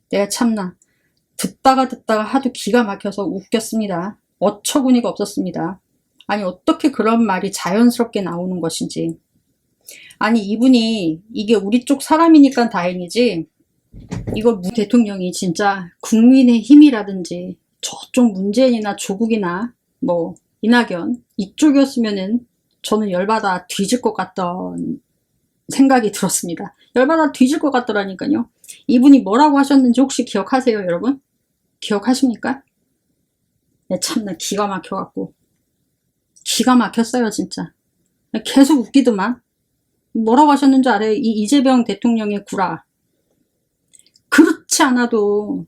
내가 참나 듣다가 하도 기가 막혀서 웃겼습니다. 어처구니가 없었습니다. 아니 어떻게 그런 말이 자연스럽게 나오는 것인지. 아니 이분이 이게 우리 쪽 사람이니까 다행이지 이거 문 대통령이 진짜 국민의 힘이라든지 저쪽 문재인이나 조국이나 뭐 이낙연 이쪽이었으면은 저는 열받아 뒤질 것 같던 생각이 들었습니다. 열받아 뒤질 것 같더라니까요. 이분이 뭐라고 하셨는지 혹시 기억하세요, 여러분? 기억하십니까? 네, 참나 기가 막혀갖고 기가 막혔어요, 진짜. 계속 웃기더만. 뭐라고 하셨는지 알아요? 이 이재명 대통령의 구라. 그렇지 않아도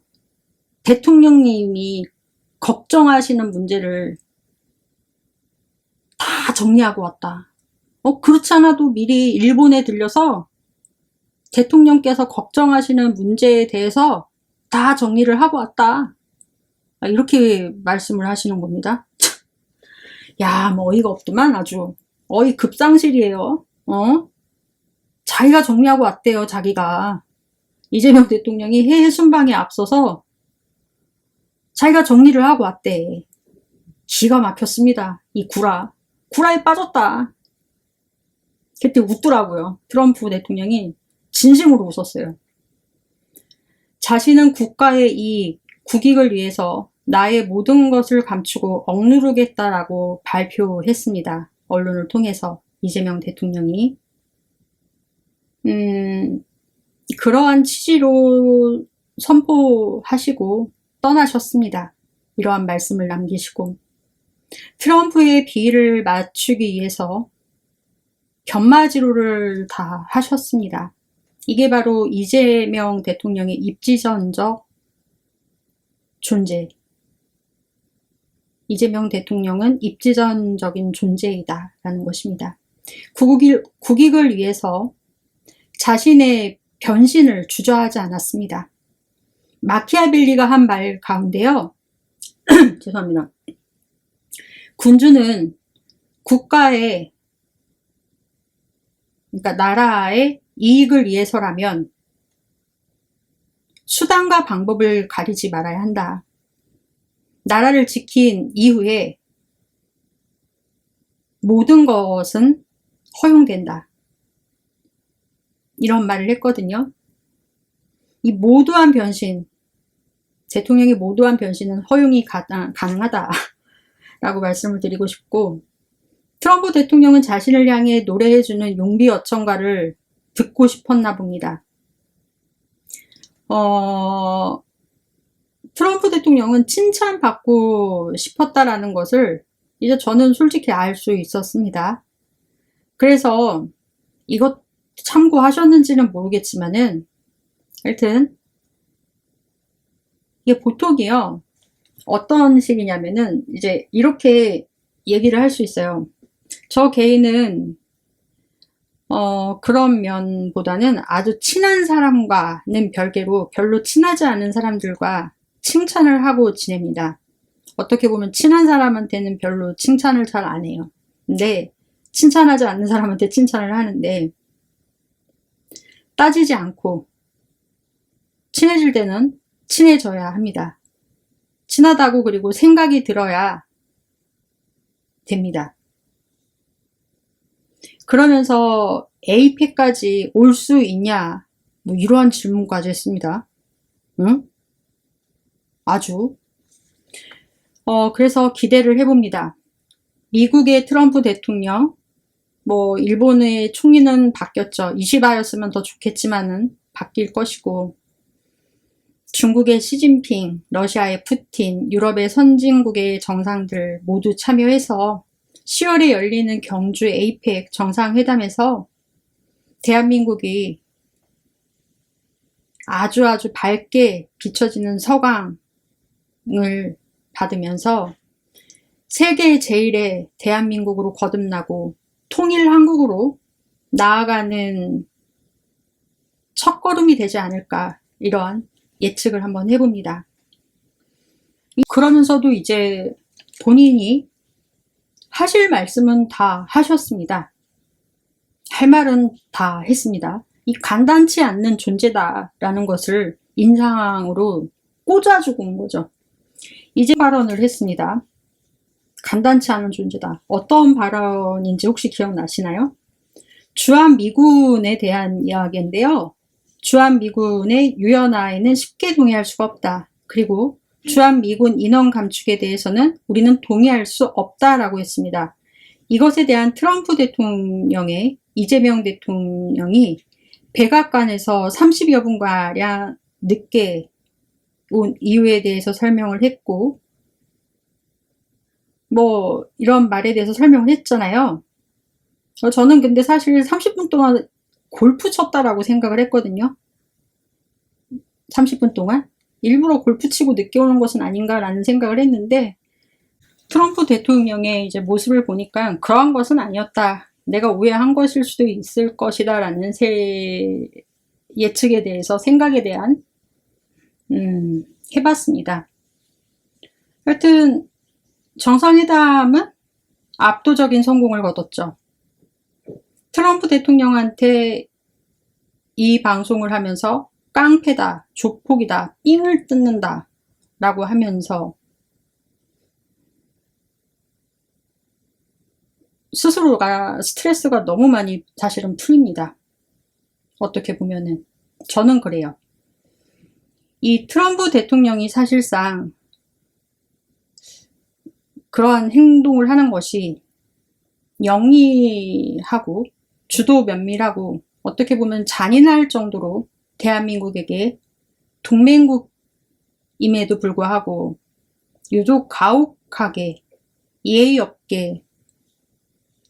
대통령님이 걱정하시는 문제를 다 정리하고 왔다. 그렇지 않아도 미리 일본에 들려서 대통령께서 걱정하시는 문제에 대해서 다 정리를 하고 왔다. 이렇게 말씀을 하시는 겁니다. 야, 뭐 어이가 없더만 아주. 어이 급상실이에요. 자기가 정리하고 왔대요, 자기가. 이재명 대통령이 해외 순방에 앞서서 자기가 정리를 하고 왔대. 기가 막혔습니다. 이 구라. 구라에 빠졌다. 그때 웃더라고요. 트럼프 대통령이 진심으로 웃었어요. 자신은 국가의 이익, 국익을 위해서 나의 모든 것을 감추고 억누르겠다라고 발표했습니다. 언론을 통해서 이재명 대통령이. 그러한 취지로 선포하시고 떠나셨습니다. 이러한 말씀을 남기시고 트럼프의 비위를 맞추기 위해서 견마지로를 다 하셨습니다. 이게 바로 이재명 대통령의 입지전적 존재. 이재명 대통령은 입지전적인 존재이다 라는 것입니다. 국익을 위해서 자신의 변신을 주저하지 않았습니다. 마키아벨리가 한 말 가운데요. 죄송합니다. 군주는 국가의, 그러니까 나라의 이익을 위해서라면 수단과 방법을 가리지 말아야 한다. 나라를 지킨 이후에 모든 것은 허용된다. 이런 말을 했거든요. 이 모두한 변신, 대통령의 모두한 변신은 허용이 가능하다 라고 말씀을 드리고 싶고, 트럼프 대통령은 자신을 향해 노래해주는 용비 어천가를 듣고 싶었나 봅니다. 트럼프 대통령은 칭찬받고 싶었다라는 것을 이제 저는 솔직히 알 수 있었습니다. 그래서 이것 참고하셨는지는 모르겠지만은 하여튼 이게 보통이요. 어떤 식이냐면은 이제 이렇게 얘기를 할 수 있어요. 저 개인은 그런 면보다는 아주 친한 사람과는 별개로 별로 친하지 않은 사람들과 칭찬을 하고 지냅니다. 어떻게 보면 친한 사람한테는 별로 칭찬을 잘 안 해요. 근데 칭찬하지 않는 사람한테 칭찬을 하는데 따지지 않고 친해질 때는 친해져야 합니다. 친하다고 그리고 생각이 들어야 됩니다. 그러면서 APEC까지 올 수 있냐? 뭐 이러한 질문까지 했습니다. 응? 아주. 그래서 기대를 해봅니다. 미국의 트럼프 대통령, 뭐 일본의 총리는 바뀌었죠. 이시바였으면 더 좋겠지만은 바뀔 것이고, 중국의 시진핑, 러시아의 푸틴, 유럽의 선진국의 정상들 모두 참여해서 10월에 열리는 경주 APEC 정상회담에서 대한민국이 아주 밝게 비춰지는 서광을 받으면서 세계 제1의 대한민국으로 거듭나고 통일 한국으로 나아가는 첫걸음이 되지 않을까, 이러한 예측을 한번 해봅니다. 그러면서도 이제 본인이 하실 말씀은 다 하셨습니다. 할 말은 다 했습니다. 이 간단치 않는 존재다라는 것을 인상으로 꽂아주고 온 거죠. 이제 발언을 했습니다. 간단치 않은 존재다. 어떤 발언인지 혹시 기억나시나요? 주한미군에 대한 이야기인데요. 주한미군의 유연화에는 쉽게 동의할 수가 없다. 그리고 주한미군 인원 감축에 대해서는 우리는 동의할 수 없다라고 했습니다. 이것에 대한 트럼프 대통령의 이재명 대통령이 백악관에서 30여 분가량 늦게 온 이유에 대해서 설명을 했고, 뭐 이런 말에 대해서 설명을 했잖아요. 저는 근데 사실 30분 동안 골프 쳤다라고 생각을 했거든요. 30분 동안 일부러 골프 치고 늦게 오는 것은 아닌가라는 생각을 했는데, 트럼프 대통령의 이제 모습을 보니까 그러한 것은 아니었다. 내가 오해한 것일 수도 있을 것이다 라는 예측에 대해서 생각에 대한 해봤습니다. 하여튼 정상회담은 압도적인 성공을 거뒀죠. 트럼프 대통령한테 이 방송을 하면서 깡패다, 조폭이다, 삥을 뜯는다 라고 하면서 스스로가 스트레스가 너무 많이 사실은 풀립니다. 어떻게 보면은 저는 그래요. 이 트럼프 대통령이 사실상 그러한 행동을 하는 것이 영리하고 주도 면밀하고 어떻게 보면 잔인할 정도로 대한민국에게 동맹국임에도 불구하고 유독 가혹하게 예의 없게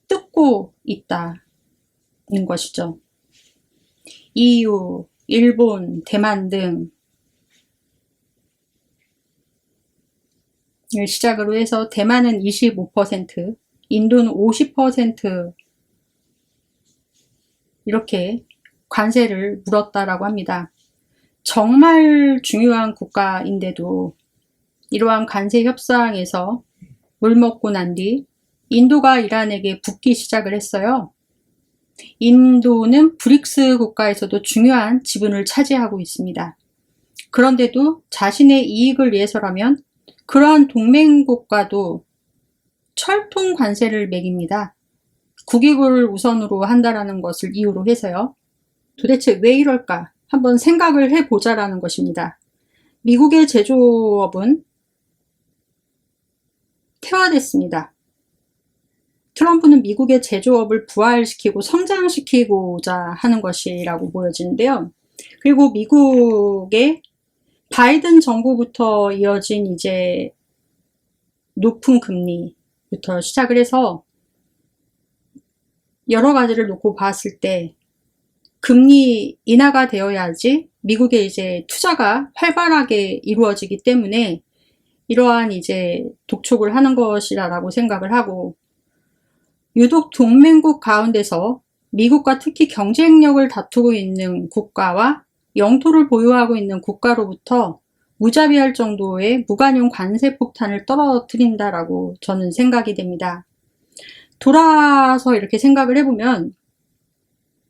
뜯고 있다는 것이죠. EU, 일본, 대만 등을 시작으로 해서 대만은 25%, 인도는 50% 이렇게 관세를 물었다라고 합니다. 정말 중요한 국가인데도 이러한 관세 협상에서 물먹고 난 뒤 인도가 이란에게 붙기 시작을 했어요. 인도는 브릭스 국가에서도 중요한 지분을 차지하고 있습니다. 그런데도 자신의 이익을 위해서라면 그러한 동맹국가도 철통 관세를 매깁니다. 국익을 우선으로 한다라는 것을 이유로 해서요. 도대체 왜 이럴까? 한번 생각을 해보자라는 것입니다. 미국의 제조업은 퇴화됐습니다. 트럼프는 미국의 제조업을 부활시키고 성장시키고자 하는 것이라고 보여지는데요. 그리고 미국의 바이든 정부부터 이어진 이제 높은 금리부터 시작을 해서 여러 가지를 놓고 봤을 때 금리 인하가 되어야지 미국의 이제 투자가 활발하게 이루어지기 때문에 이러한 이제 독촉을 하는 것이라고 생각을 하고, 유독 동맹국 가운데서 미국과 특히 경쟁력을 다투고 있는 국가와 영토를 보유하고 있는 국가로부터 무자비할 정도의 무관용 관세 폭탄을 떨어뜨린다라고 저는 생각이 됩니다. 돌아서 이렇게 생각을 해보면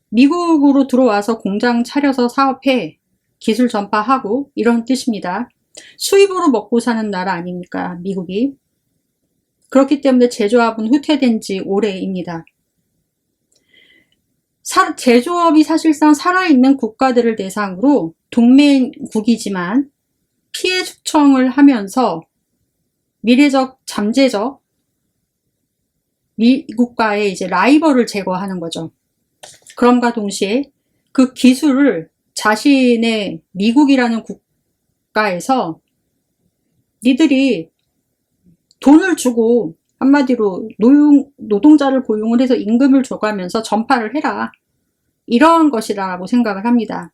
미국으로 들어와서 공장 차려서 사업해, 기술 전파하고 이런 뜻입니다. 수입으로 먹고 사는 나라 아닙니까, 미국이? 그렇기 때문에 제조업은 후퇴된 지 오래입니다. 제조업이 사실상 살아있는 국가들을 대상으로 동맹국이지만 피해 숙청을 하면서 미래적, 잠재적 미국과의 이제 라이벌을 제거하는 거죠. 그럼과 동시에 그 기술을 자신의 미국이라는 국가에서 니들이 돈을 주고 한마디로 노동자를 고용을 해서 임금을 줘가면서 전파를 해라. 이러한 것이라고 생각을 합니다.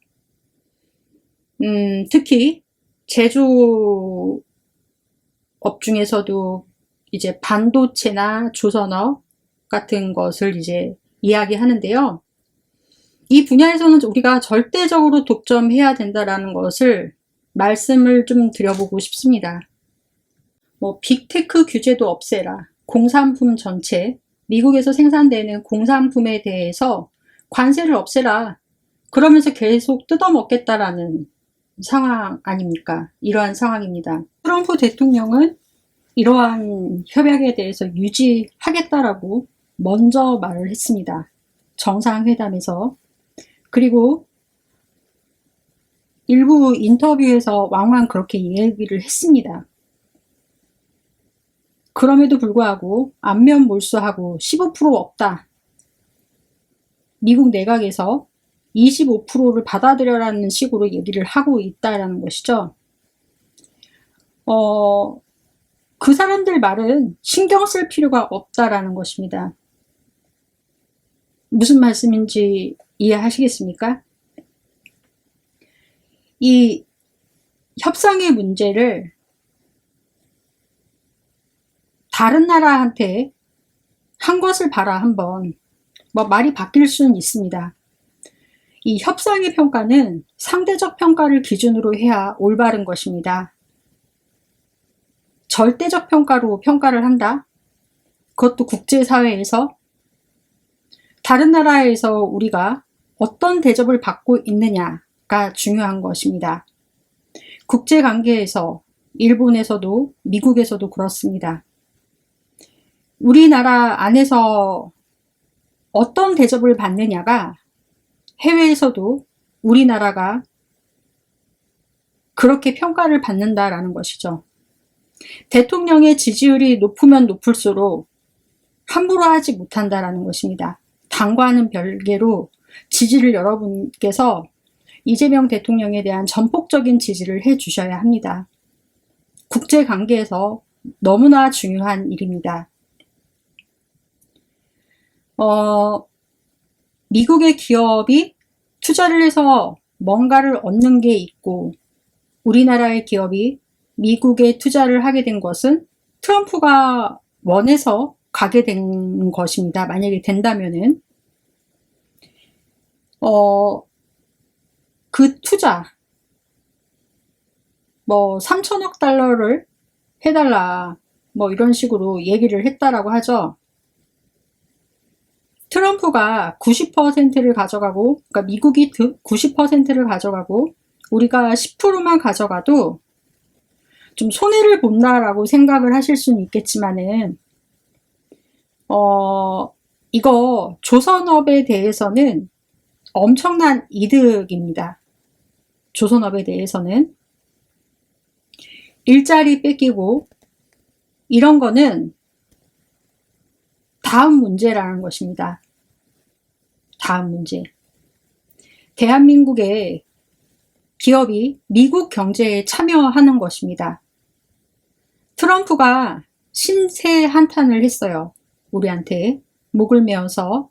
특히 제조업 중에서도 이제 반도체나 조선업 같은 것을 이제 이야기하는데요. 이 분야에서는 우리가 절대적으로 독점해야 된다라는 것을 말씀을 좀 드려보고 싶습니다. 뭐 빅테크 규제도 없애라, 공산품 전체, 미국에서 생산되는 공산품에 대해서 관세를 없애라, 그러면서 계속 뜯어먹겠다라는 상황 아닙니까? 이러한 상황입니다. 트럼프 대통령은 이러한 협약에 대해서 유지하겠다라고 먼저 말을 했습니다. 정상회담에서. 그리고 일부 인터뷰에서 왕왕 그렇게 얘기를 했습니다. 그럼에도 불구하고 안면 몰수하고 15% 없다. 미국 내각에서 25%를 받아들여라는 식으로 얘기를 하고 있다라는 것이죠. 그 사람들 말은 신경 쓸 필요가 없다라는 것입니다. 무슨 말씀인지 이해하시겠습니까? 이 협상의 문제를 다른 나라한테 한 것을 봐라 한번 말이 바뀔 수는 있습니다. 이 협상의 평가는 상대적 평가를 기준으로 해야 올바른 것입니다. 절대적 평가로 평가를 한다? 그것도 국제사회에서 다른 나라에서 우리가 어떤 대접을 받고 있느냐가 중요한 것입니다. 국제관계에서 일본에서도 미국에서도 그렇습니다. 우리나라 안에서 어떤 대접을 받느냐가 해외에서도 우리나라가 그렇게 평가를 받는다라는 것이죠. 대통령의 지지율이 높으면 높을수록 함부로 하지 못한다라는 것입니다. 당과는 별개로 지지를 여러분께서 이재명 대통령에 대한 전폭적인 지지를 해주셔야 합니다. 국제관계에서 너무나 중요한 일입니다. 미국의 기업이 투자를 해서 뭔가를 얻는 게 있고 우리나라의 기업이 미국에 투자를 하게 된 것은 트럼프가 원해서 가게 된 것입니다. 만약에 된다면은 그 투자 3천억 달러를 해달라 이런 식으로 얘기를 했다라고 하죠. 트럼프가 90%를 가져가고 그러니까 미국이 90%를 가져가고 우리가 10%만 가져가도 좀 손해를 본다라고 생각을 하실 수는 있겠지만은 이거 조선업에 대해서는 엄청난 이득입니다. 조선업에 대해서는 일자리 뺏기고 이런 거는 다음 문제라는 것입니다. 다음 문제. 대한민국의 기업이 미국 경제에 참여하는 것입니다. 트럼프가 신세 한탄을 했어요. 우리한테 목을 메어서.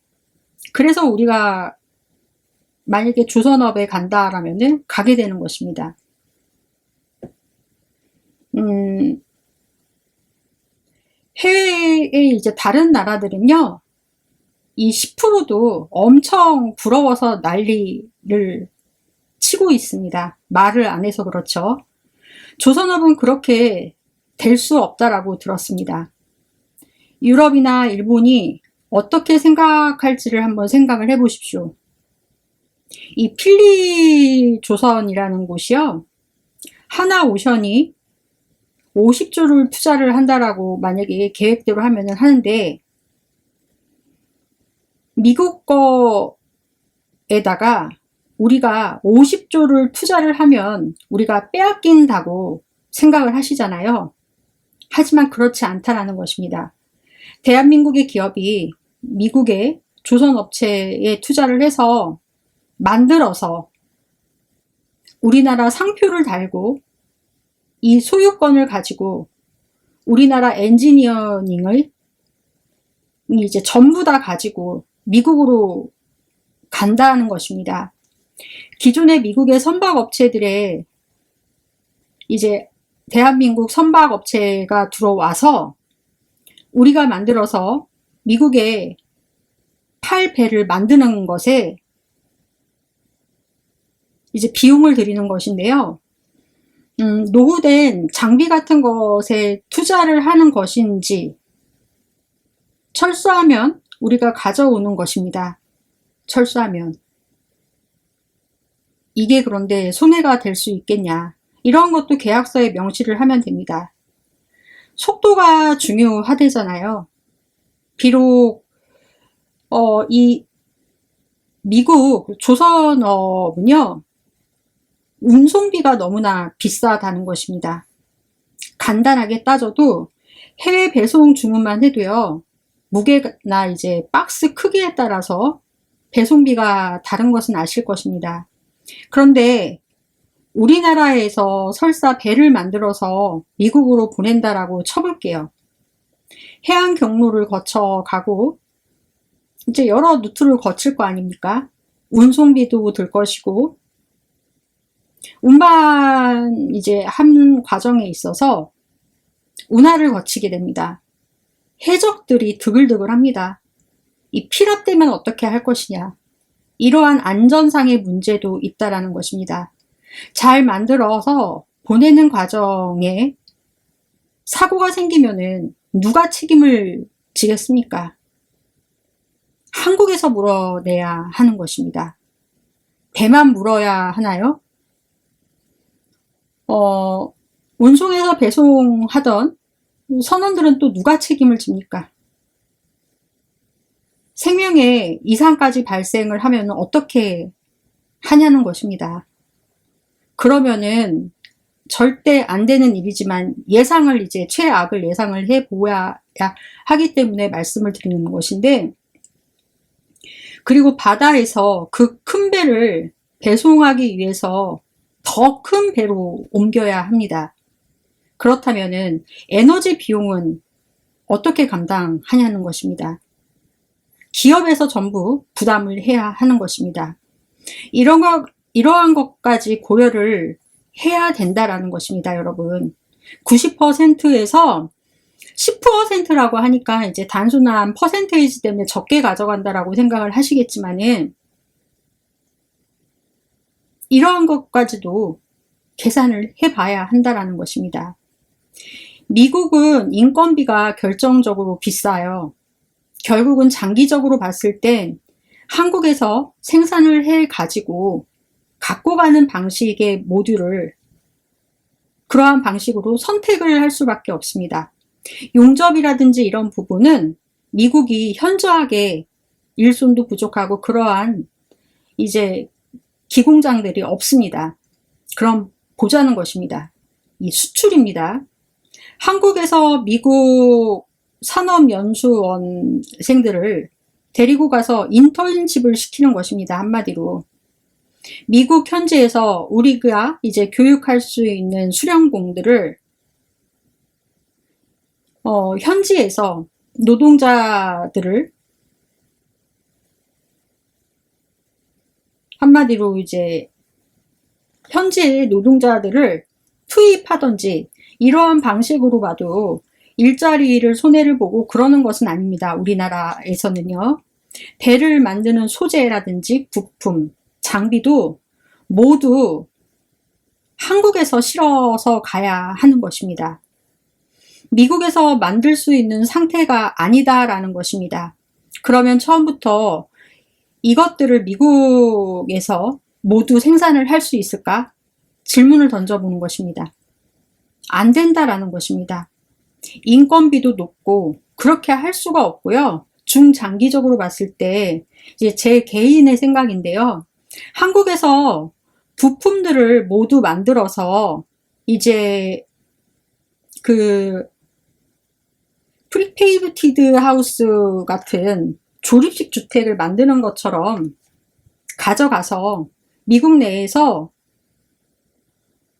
그래서 우리가 만약에 조선업에 간다라면은 가게 되는 것입니다. 해외의 이제 다른 나라들은요, 이 10%도 엄청 부러워서 난리를 치고 있습니다. 말을 안 해서 그렇죠. 조선업은 그렇게 될 수 없다라고 들었습니다. 유럽이나 일본이 어떻게 생각할지를 한번 생각을 해보십시오. 이 필리조선이라는 곳이요, 하나오션이 50조를 투자를 한다라고 만약에 계획대로 하면은 하는데, 미국 거에다가 우리가 50조를 투자를 하면 우리가 빼앗긴다고 생각을 하시잖아요. 하지만 그렇지 않다라는 것입니다. 대한민국의 기업이 미국의 조선업체에 투자를 해서 만들어서 우리나라 상표를 달고 이 소유권을 가지고 우리나라 엔지니어링을 이제 전부 다 가지고 미국으로 간다는 것입니다. 기존의 미국의 선박업체들의 이제 대한민국 선박업체가 들어와서 우리가 만들어서 미국에 팔 배를 만드는 것에 이제 비용을 들이는 것인데요. 노후된 장비 같은 것에 투자를 하는 것인지, 철수하면 우리가 가져오는 것입니다. 철수하면. 이게 그런데 손해가 될 수 있겠냐. 이런 것도 계약서에 명시를 하면 됩니다. 속도가 중요하대잖아요. 비록 이 미국 조선업은요, 운송비가 너무나 비싸다는 것입니다. 간단하게 따져도 해외 배송 주문만 해도요, 무게나 이제 박스 크기에 따라서 배송비가 다른 것은 아실 것입니다. 그런데 우리나라에서 설사 배를 만들어서 미국으로 보낸다라고 쳐볼게요. 해안 경로를 거쳐 가고 이제 여러 루트를 거칠 거 아닙니까? 운송비도 들 것이고, 운반 이제 한 과정에 있어서 운하를 거치게 됩니다. 해적들이 드글드글합니다. 이 피랍되면 어떻게 할 것이냐. 이러한 안전상의 문제도 있다라는 것입니다. 잘 만들어서 보내는 과정에 사고가 생기면은 누가 책임을 지겠습니까? 한국에서 물어내야 하는 것입니다. 배만 물어야 하나요? 운송해서 배송하던 선원들은 또 누가 책임을 집니까? 생명에 이상까지 발생을 하면 어떻게 하냐는 것입니다. 그러면은 절대 안 되는 일이지만 예상을 이제 최악을 예상을 해 보아야 하기 때문에 말씀을 드리는 것인데, 그리고 바다에서 그 큰 배를 배송하기 위해서 더 큰 배로 옮겨야 합니다. 그렇다면은 에너지 비용은 어떻게 감당하냐는 것입니다. 기업에서 전부 부담을 해야 하는 것입니다. 이러한 것까지 고려를 해야 된다라는 것입니다, 여러분. 90%에서 10%라고 하니까 이제 단순한 퍼센테이지 때문에 적게 가져간다라고 생각을 하시겠지만은, 이러한 것까지도 계산을 해봐야 한다라는 것입니다. 미국은 인건비가 결정적으로 비싸요. 결국은 장기적으로 봤을 땐 한국에서 생산을 해 가지고 갖고 가는 방식의 모듈을 그러한 방식으로 선택을 할 수밖에 없습니다. 용접이라든지 이런 부분은 미국이 현저하게 일손도 부족하고 그러한 이제 기공장들이 없습니다. 그럼 보자는 것입니다. 이 수출입니다. 한국에서 미국 산업연수원생들을 데리고 가서 인턴십을 시키는 것입니다. 한마디로. 미국 현지에서 우리가 이제 교육할 수 있는 수련공들을 현지에서 노동자들을 한마디로 이제 현지의 노동자들을 투입하든지 이러한 방식으로 봐도 일자리를 손해를 보고 그러는 것은 아닙니다. 우리나라에서는요. 배를 만드는 소재라든지 부품, 장비도 모두 한국에서 실어서 가야 하는 것입니다. 미국에서 만들 수 있는 상태가 아니다라는 것입니다. 그러면 처음부터 이것들을 미국에서 모두 생산을 할 수 있을까? 질문을 던져보는 것입니다. 안 된다라는 것입니다. 인건비도 높고 그렇게 할 수가 없고요. 중장기적으로 봤을 때 이제 제 개인의 생각인데요. 한국에서 부품들을 모두 만들어서 이제 그 프리페이티드 하우스 같은 조립식 주택을 만드는 것처럼 가져가서 미국 내에서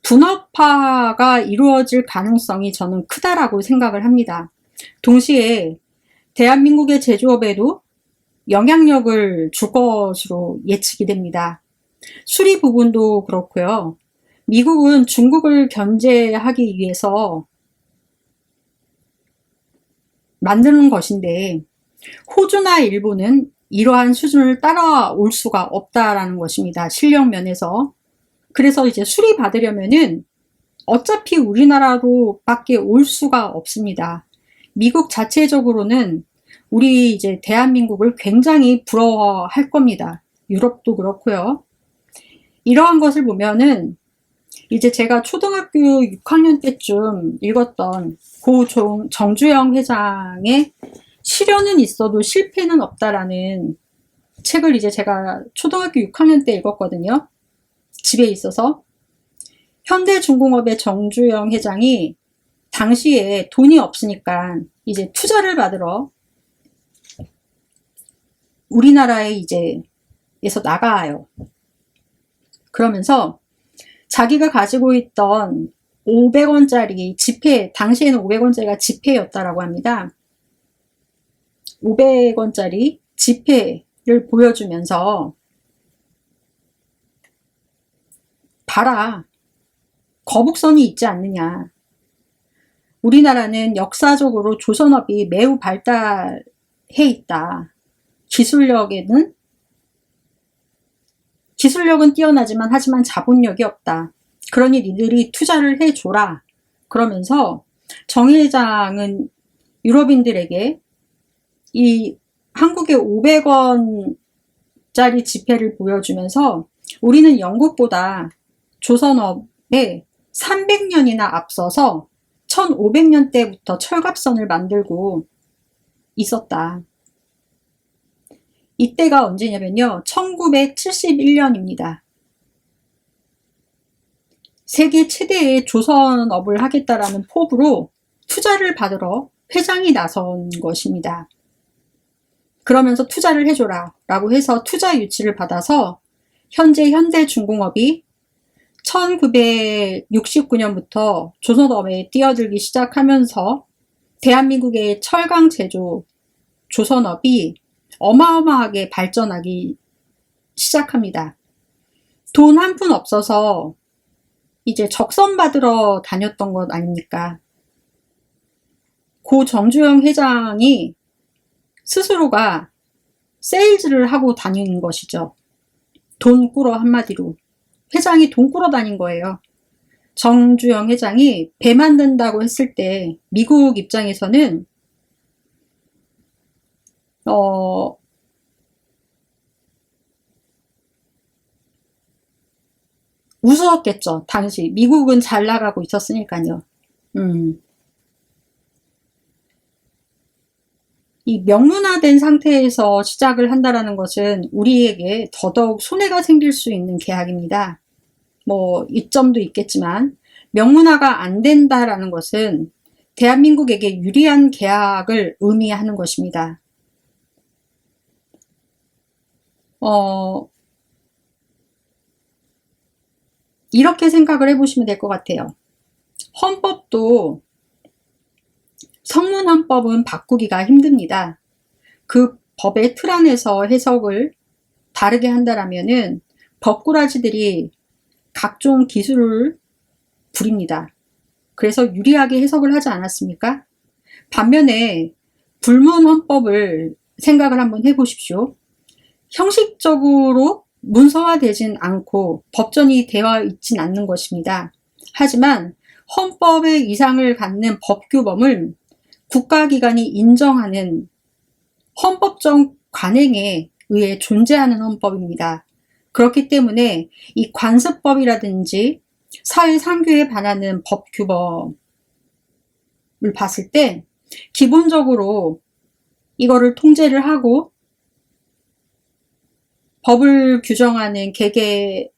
분업화가 이루어질 가능성이 저는 크다라고 생각을 합니다. 동시에 대한민국의 제조업에도 영향력을 줄 것으로 예측이 됩니다. 수리 부분도 그렇고요. 미국은 중국을 견제하기 위해서 만드는 것인데 호주나 일본은 이러한 수준을 따라올 수가 없다라는 것입니다. 실력 면에서. 그래서 이제 수리받으려면은 어차피 우리나라로 밖에 올 수가 없습니다. 미국 자체적으로는 우리 이제 대한민국을 굉장히 부러워할 겁니다. 유럽도 그렇고요. 이러한 것을 보면은 이제 제가 초등학교 6학년 때쯤 읽었던 고 정주영 회장의 실현은 있어도 실패는 없다라는 책을 이제 제가 초등학교 6학년 때 읽었거든요. 집에 있어서. 현대중공업의 정주영 회장이 당시에 돈이 없으니까 이제 투자를 받으러 우리나라에 이제 에서 나가요. 그러면서 자기가 가지고 있던 500원짜리 지폐, 당시에는 500원짜리가 지폐였다라고 합니다. 500원짜리 지폐를 보여주면서 봐라, 거북선이 있지 않느냐. 우리나라는 역사적으로 조선업이 매우 발달해 있다. 기술력은 뛰어나지만 하지만 자본력이 없다. 그러니 니들이 투자를 해줘라. 그러면서 정 회장은 유럽인들에게 이 한국의 500원짜리 지폐를 보여주면서 우리는 영국보다 조선업에 300년이나 앞서서 1500년대부터 철갑선을 만들고 있었다. 이때가 언제냐면요. 1971년입니다. 세계 최대의 조선업을 하겠다라는 포부로 투자를 받으러 회장이 나선 것입니다. 그러면서 투자를 해줘라 라고 해서 투자 유치를 받아서 현재 현대중공업이 1969년부터 조선업에 뛰어들기 시작하면서 대한민국의 철강 제조 조선업이 어마어마하게 발전하기 시작합니다. 돈 한 푼 없어서 이제 적선 받으러 다녔던 것 아닙니까? 고 정주영 회장이 스스로가 세일즈를 하고 다니는 것이죠. 돈 꾸러 한마디로. 회장이 돈 꾸러 다닌 거예요. 정주영 회장이 배 만든다고 했을 때 미국 입장에서는 우스웠겠죠. 당시 미국은 잘 나가고 있었으니까요. 이 명문화된 상태에서 시작을 한다라는 것은 우리에게 더더욱 손해가 생길 수 있는 계약입니다. 뭐 이점도 있겠지만 명문화가 안 된다라는 것은 대한민국에게 유리한 계약을 의미하는 것입니다. 이렇게 생각을 해보시면 될 것 같아요. 헌법도 성문헌법은 바꾸기가 힘듭니다. 그 법의 틀 안에서 해석을 다르게 한다라면은 법꾸라지들이 각종 기술을 부립니다. 그래서 유리하게 해석을 하지 않았습니까? 반면에 불문헌법을 생각을 한번 해보십시오. 형식적으로 문서화되진 않고 법전이 되어 있진 않는 것입니다. 하지만 헌법의 이상을 갖는 법규범을 국가기관이 인정하는 헌법적 관행에 의해 존재하는 헌법입니다. 그렇기 때문에 이 관습법이라든지 사회상규에 반하는 법규범을 봤을 때 기본적으로 이거를 통제를 하고 법을 규정하는 개개의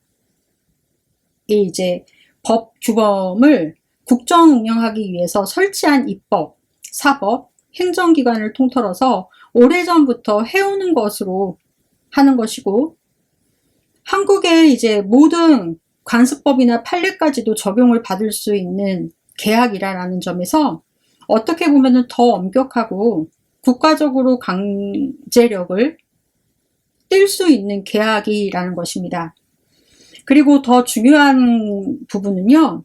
이제 법 규범을 국정 운영하기 위해서 설치한 입법, 사법, 행정기관을 통틀어서 오래전부터 해오는 것으로 하는 것이고, 한국의 이제 모든 관습법이나 판례까지도 적용을 받을 수 있는 계약이라는 점에서 어떻게 보면 더 엄격하고 국가적으로 강제력을 띨 수 있는 계약이라는 것입니다. 그리고 더 중요한 부분은요,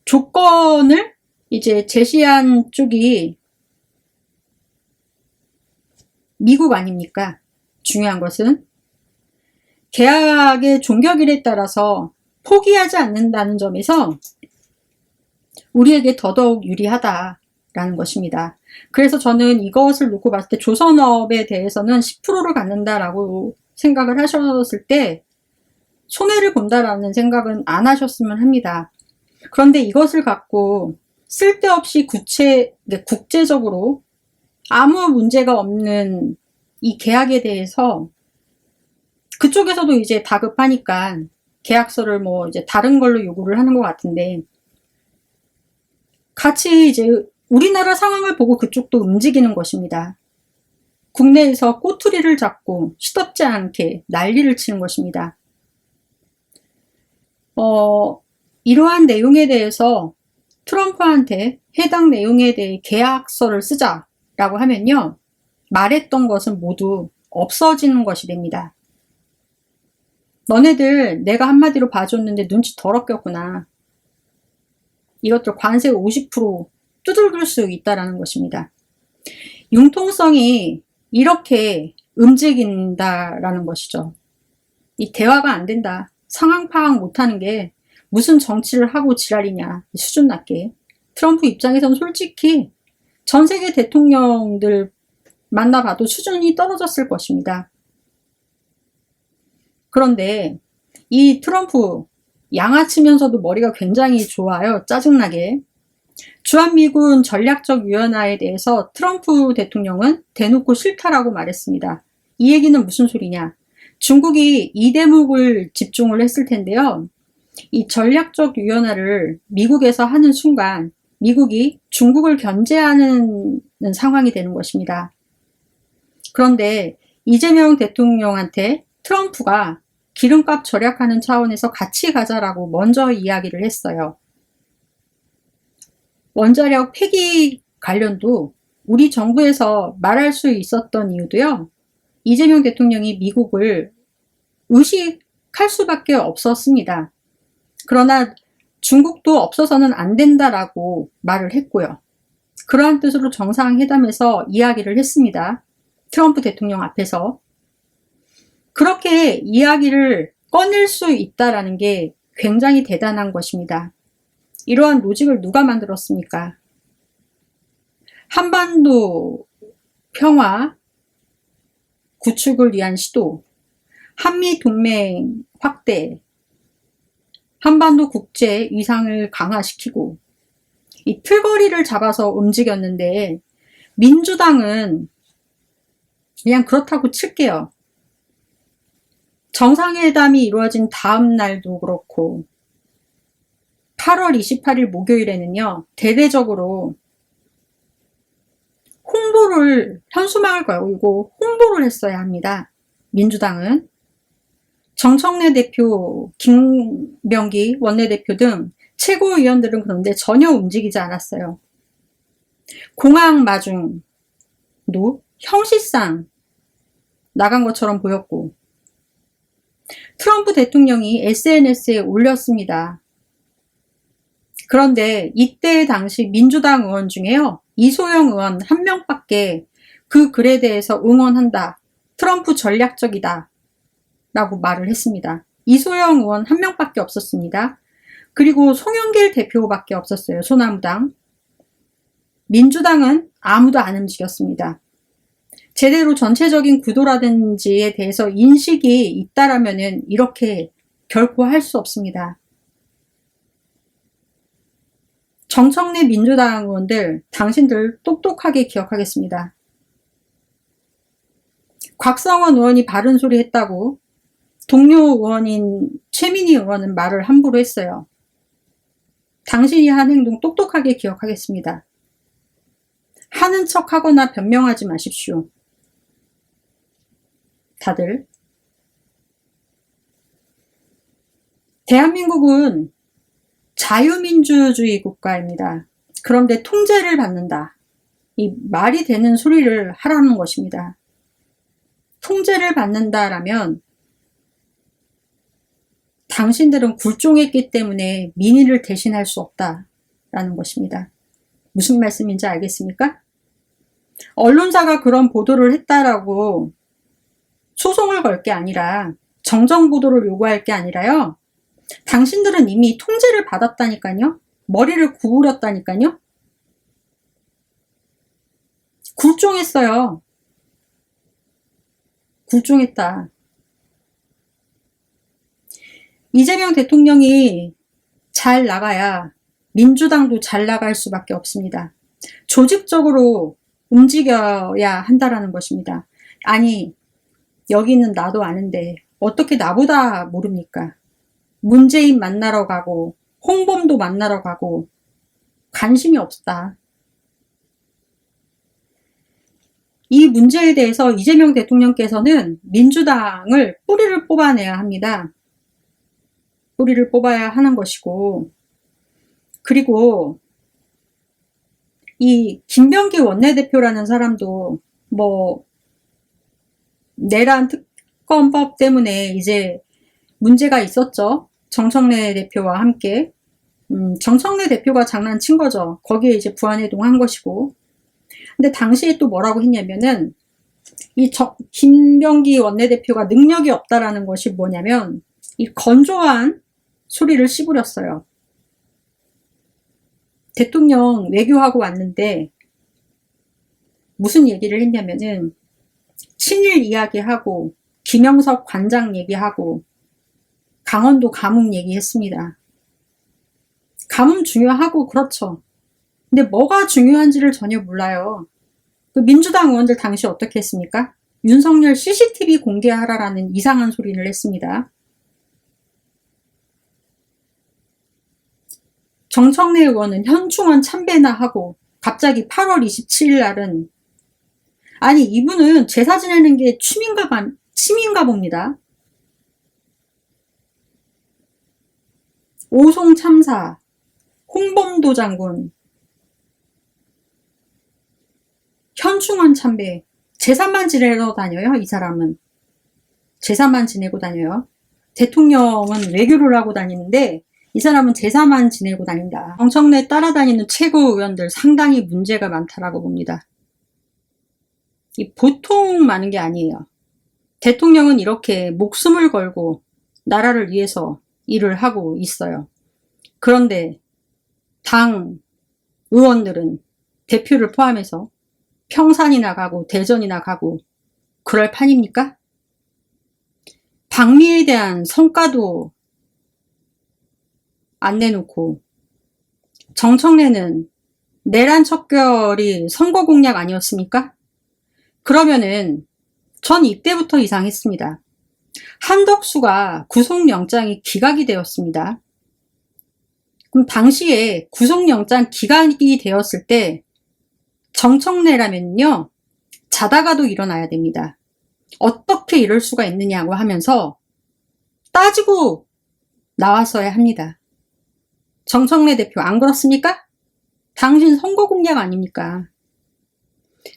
조건을 이제 제시한 쪽이 미국 아닙니까? 중요한 것은 계약의 종결일에 따라서 포기하지 않는다는 점에서 우리에게 더더욱 유리하다라는 것입니다. 그래서 저는 이것을 놓고 봤을 때 조선업에 대해서는 10%를 갖는다라고 생각을 하셨을 때 손해를 본다라는 생각은 안 하셨으면 합니다. 그런데 이것을 갖고 쓸데없이 국제적으로 아무 문제가 없는 이 계약에 대해서 그쪽에서도 이제 다급하니까 계약서를 뭐 이제 다른 걸로 요구를 하는 것 같은데, 같이 이제 우리나라 상황을 보고 그쪽도 움직이는 것입니다. 국내에서 꼬투리를 잡고 시덥지 않게 난리를 치는 것입니다. 이러한 내용에 대해서 트럼프한테 해당 내용에 대해 계약서를 쓰자라고 하면요, 말했던 것은 모두 없어지는 것이 됩니다. 너네들 내가 한마디로 봐줬는데 눈치 더럽게 없구나. 이것들 관세 50% 두들길 수 있다라는 것입니다. 융통성이 이렇게 움직인다라는 것이죠. 이 대화가 안 된다. 상황 파악 못하는 게 무슨 정치를 하고 지랄이냐. 수준 낮게. 트럼프 입장에선 솔직히 전 세계 대통령들 만나봐도 수준이 떨어졌을 것입니다. 그런데 이 트럼프 양아치면서도 머리가 굉장히 좋아요. 짜증나게. 주한미군 전략적 유연화에 대해서 트럼프 대통령은 대놓고 싫다라고 말했습니다. 이 얘기는 무슨 소리냐? 중국이 이 대목을 집중을 했을 텐데요. 이 전략적 유연화를 미국에서 하는 순간 미국이 중국을 견제하는 상황이 되는 것입니다. 그런데 이재명 대통령한테 트럼프가 기름값 절약하는 차원에서 같이 가자라고 먼저 이야기를 했어요. 원자력 폐기 관련도 우리 정부에서 말할 수 있었던 이유도요, 이재명 대통령이 미국을 의식할 수밖에 없었습니다. 그러나 중국도 없어서는 안 된다라고 말을 했고요. 그러한 뜻으로 정상회담에서 이야기를 했습니다. 트럼프 대통령 앞에서. 그렇게 이야기를 꺼낼 수 있다라는 게 굉장히 대단한 것입니다. 이러한 로직을 누가 만들었습니까? 한반도 평화 구축을 위한 시도, 한미동맹 확대, 한반도 국제 위상을 강화시키고 이 틀거리를 잡아서 움직였는데, 민주당은 그냥 그렇다고 칠게요. 정상회담이 이루어진 다음 날도 그렇고 8월 28일 목요일에는요, 대대적으로 홍보를, 현수막을 걸고 홍보를 했어야 합니다. 민주당은. 정청래 대표, 김병기 원내대표 등 최고위원들은 그런데 전혀 움직이지 않았어요. 공항 마중도 형식상 나간 것처럼 보였고, 트럼프 대통령이 SNS에 올렸습니다. 그런데 이때 당시 민주당 의원 중에요, 이소영 의원 한 명밖에 그 글에 대해서 응원한다, 트럼프 전략적이다 라고 말을 했습니다. 이소영 의원 한 명밖에 없었습니다. 그리고 송영길 대표밖에 없었어요. 소나무당. 민주당은 아무도 안 움직였습니다. 제대로 전체적인 구도라든지에 대해서 인식이 있다라면은 이렇게 결코 할 수 없습니다. 정청래 민주당 의원들, 당신들 똑똑하게 기억하겠습니다. 곽성원 의원이 바른 소리 했다고 동료 의원인 최민희 의원은 말을 함부로 했어요. 당신이 한 행동 똑똑하게 기억하겠습니다. 하는 척 하거나 변명하지 마십시오. 다들. 대한민국은 자유민주주의 국가입니다. 그런데 통제를 받는다. 이 말이 되는 소리를 하라는 것입니다. 통제를 받는다라면 당신들은 굴종했기 때문에 민의를 대신할 수 없다라는 것입니다. 무슨 말씀인지 알겠습니까? 언론사가 그런 보도를 했다라고 소송을 걸 게 아니라, 정정 보도를 요구할 게 아니라요, 당신들은 이미 통제를 받았다니까요. 머리를 구부렸다니까요. 굴종했어요. 굴종했다. 이재명 대통령이 잘 나가야 민주당도 잘 나갈 수밖에 없습니다. 조직적으로 움직여야 한다라는 것입니다. 아니, 여기는 나도 아는데 어떻게 나보다 모릅니까? 문재인 만나러 가고 홍범도 만나러 가고 관심이 없다. 이 문제에 대해서 이재명 대통령께서는 민주당을 뿌리를 뽑아내야 합니다. 뿌리를 뽑아야 하는 것이고, 그리고 이 김병기 원내대표라는 사람도 뭐 내란 특검법 때문에 이제 문제가 있었죠. 정청래 대표와 함께. 정청래 대표가 장난친 거죠. 거기에 이제 부안해동한 것이고. 근데 당시에 또 뭐라고 했냐면은 이 김병기 원내대표가 능력이 없다라는 것이 뭐냐면 이 건조한 소리를 씹으렸어요. 대통령 외교하고 왔는데 무슨 얘기를 했냐면은 친일 이야기하고 김영석 관장 얘기하고 강원도 가뭄 얘기했습니다. 가뭄 중요하고 그렇죠. 근데 뭐가 중요한지를 전혀 몰라요. 그 민주당 의원들 당시 어떻게 했습니까? 윤석열 CCTV 공개하라라는 이상한 소리를 했습니다. 정청래 의원은 현충원 참배나 하고 갑자기 8월 27일 날은 아니 이분은 제사 지내는 게 취미인가 봅니다. 오송 참사, 홍범도 장군, 현충원 참배, 제사만 지내러 다녀요. 이 사람은 제사만 지내고 다녀요. 대통령은 외교를 하고 다니는데 이 사람은 제사만 지내고 다닌다. 정청래 따라다니는 최고의원들 상당히 문제가 많다라고 봅니다. 이 보통 많은 게 아니에요. 대통령은 이렇게 목숨을 걸고 나라를 위해서 일을 하고 있어요. 그런데 당 의원들은 대표를 포함해서 평산이나 가고 대전이나 가고 그럴 판입니까? 방미에 대한 성과도 안 내놓고 정청래는 내란 척결이 선거 공약 아니었습니까? 그러면은 전 이때부터 이상했습니다. 한덕수가 구속영장이 기각이 되었습니다. 그럼 당시에 구속영장 기각이 되었을 때 정청래라면요 자다가도 일어나야 됩니다. 어떻게 이럴 수가 있느냐고 하면서 따지고 나왔어야 합니다. 정청래 대표 안 그렇습니까? 당신 선거 공약 아닙니까?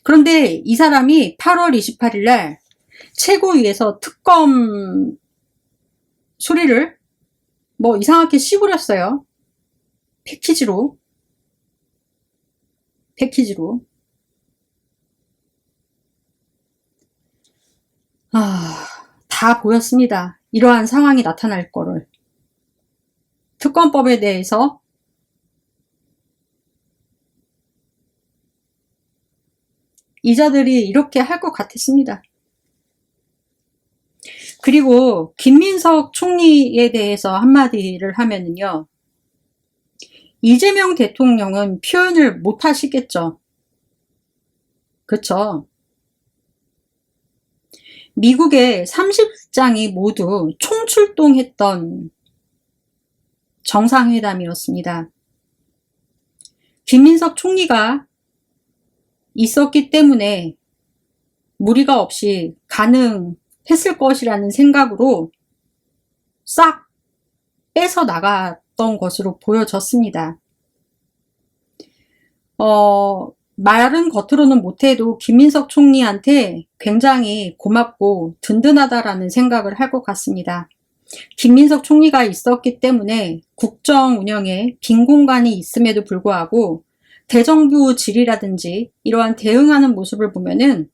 그런데 이 사람이 8월 28일 날 최고위에서 특검 소리를 뭐 이상하게 씹으렸어요. 패키지로. 다 보였습니다. 이러한 상황이 나타날 거를. 특검법에 대해서 이자들이 이렇게 할 것 같았습니다. 그리고 김민석 총리에 대해서 한마디를 하면은요. 이재명 대통령은 표현을 못 하시겠죠. 그쵸? 미국의 30장이 모두 총출동했던 정상회담이었습니다. 김민석 총리가 있었기 때문에 무리가 없이 가능했을 것이라는 생각으로 싹 뺏어 나갔던 것으로 보여졌습니다. 말은 겉으로는 못해도 김민석 총리한테 굉장히 고맙고 든든하다라는 생각을 할 것 같습니다. 김민석 총리가 있었기 때문에 국정 운영에 빈 공간이 있음에도 불구하고 대정부 질이라든지 이러한 대응하는 모습을 보면은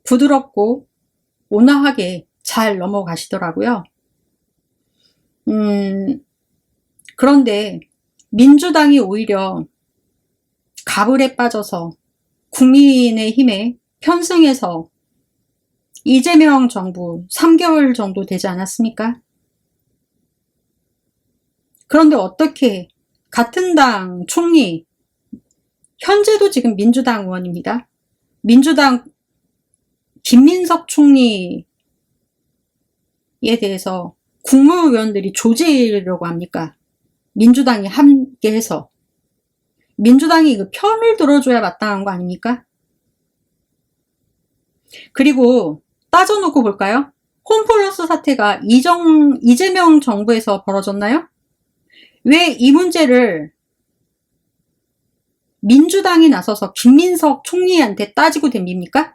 부드럽고 온화하게 잘 넘어가시더라고요. 그런데 민주당이 오히려 가불에 빠져서 국민의힘에 편승해서 이재명 정부 3개월 정도 되지 않았습니까? 그런데 어떻게 같은 당 총리, 현재도 지금 민주당 의원입니다. 민주당 김민석 총리에 대해서 국무위원들이 조지려고 합니까? 민주당이 함께해서. 민주당이 그 편을 들어줘야 마땅한 거 아닙니까? 그리고 따져놓고 볼까요? 홈플러스 사태가 이재명 정부에서 벌어졌나요? 왜 이 문제를 민주당이 나서서 김민석 총리한테 따지고 댑니까?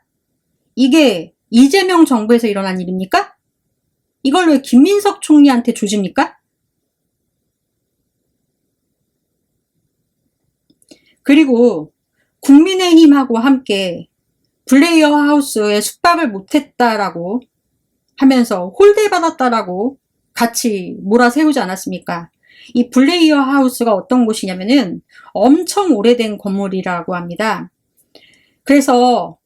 이게 이재명 정부에서 일어난 일입니까? 이걸 왜 김민석 총리한테 조집니까? 그리고 국민의힘하고 함께 블레이어 하우스에 숙박을 못했다라고 하면서 홀대받았다라고 같이 몰아세우지 않았습니까? 이 블레이어 하우스가 어떤 곳이냐면은 엄청 오래된 건물이라고 합니다. 그래서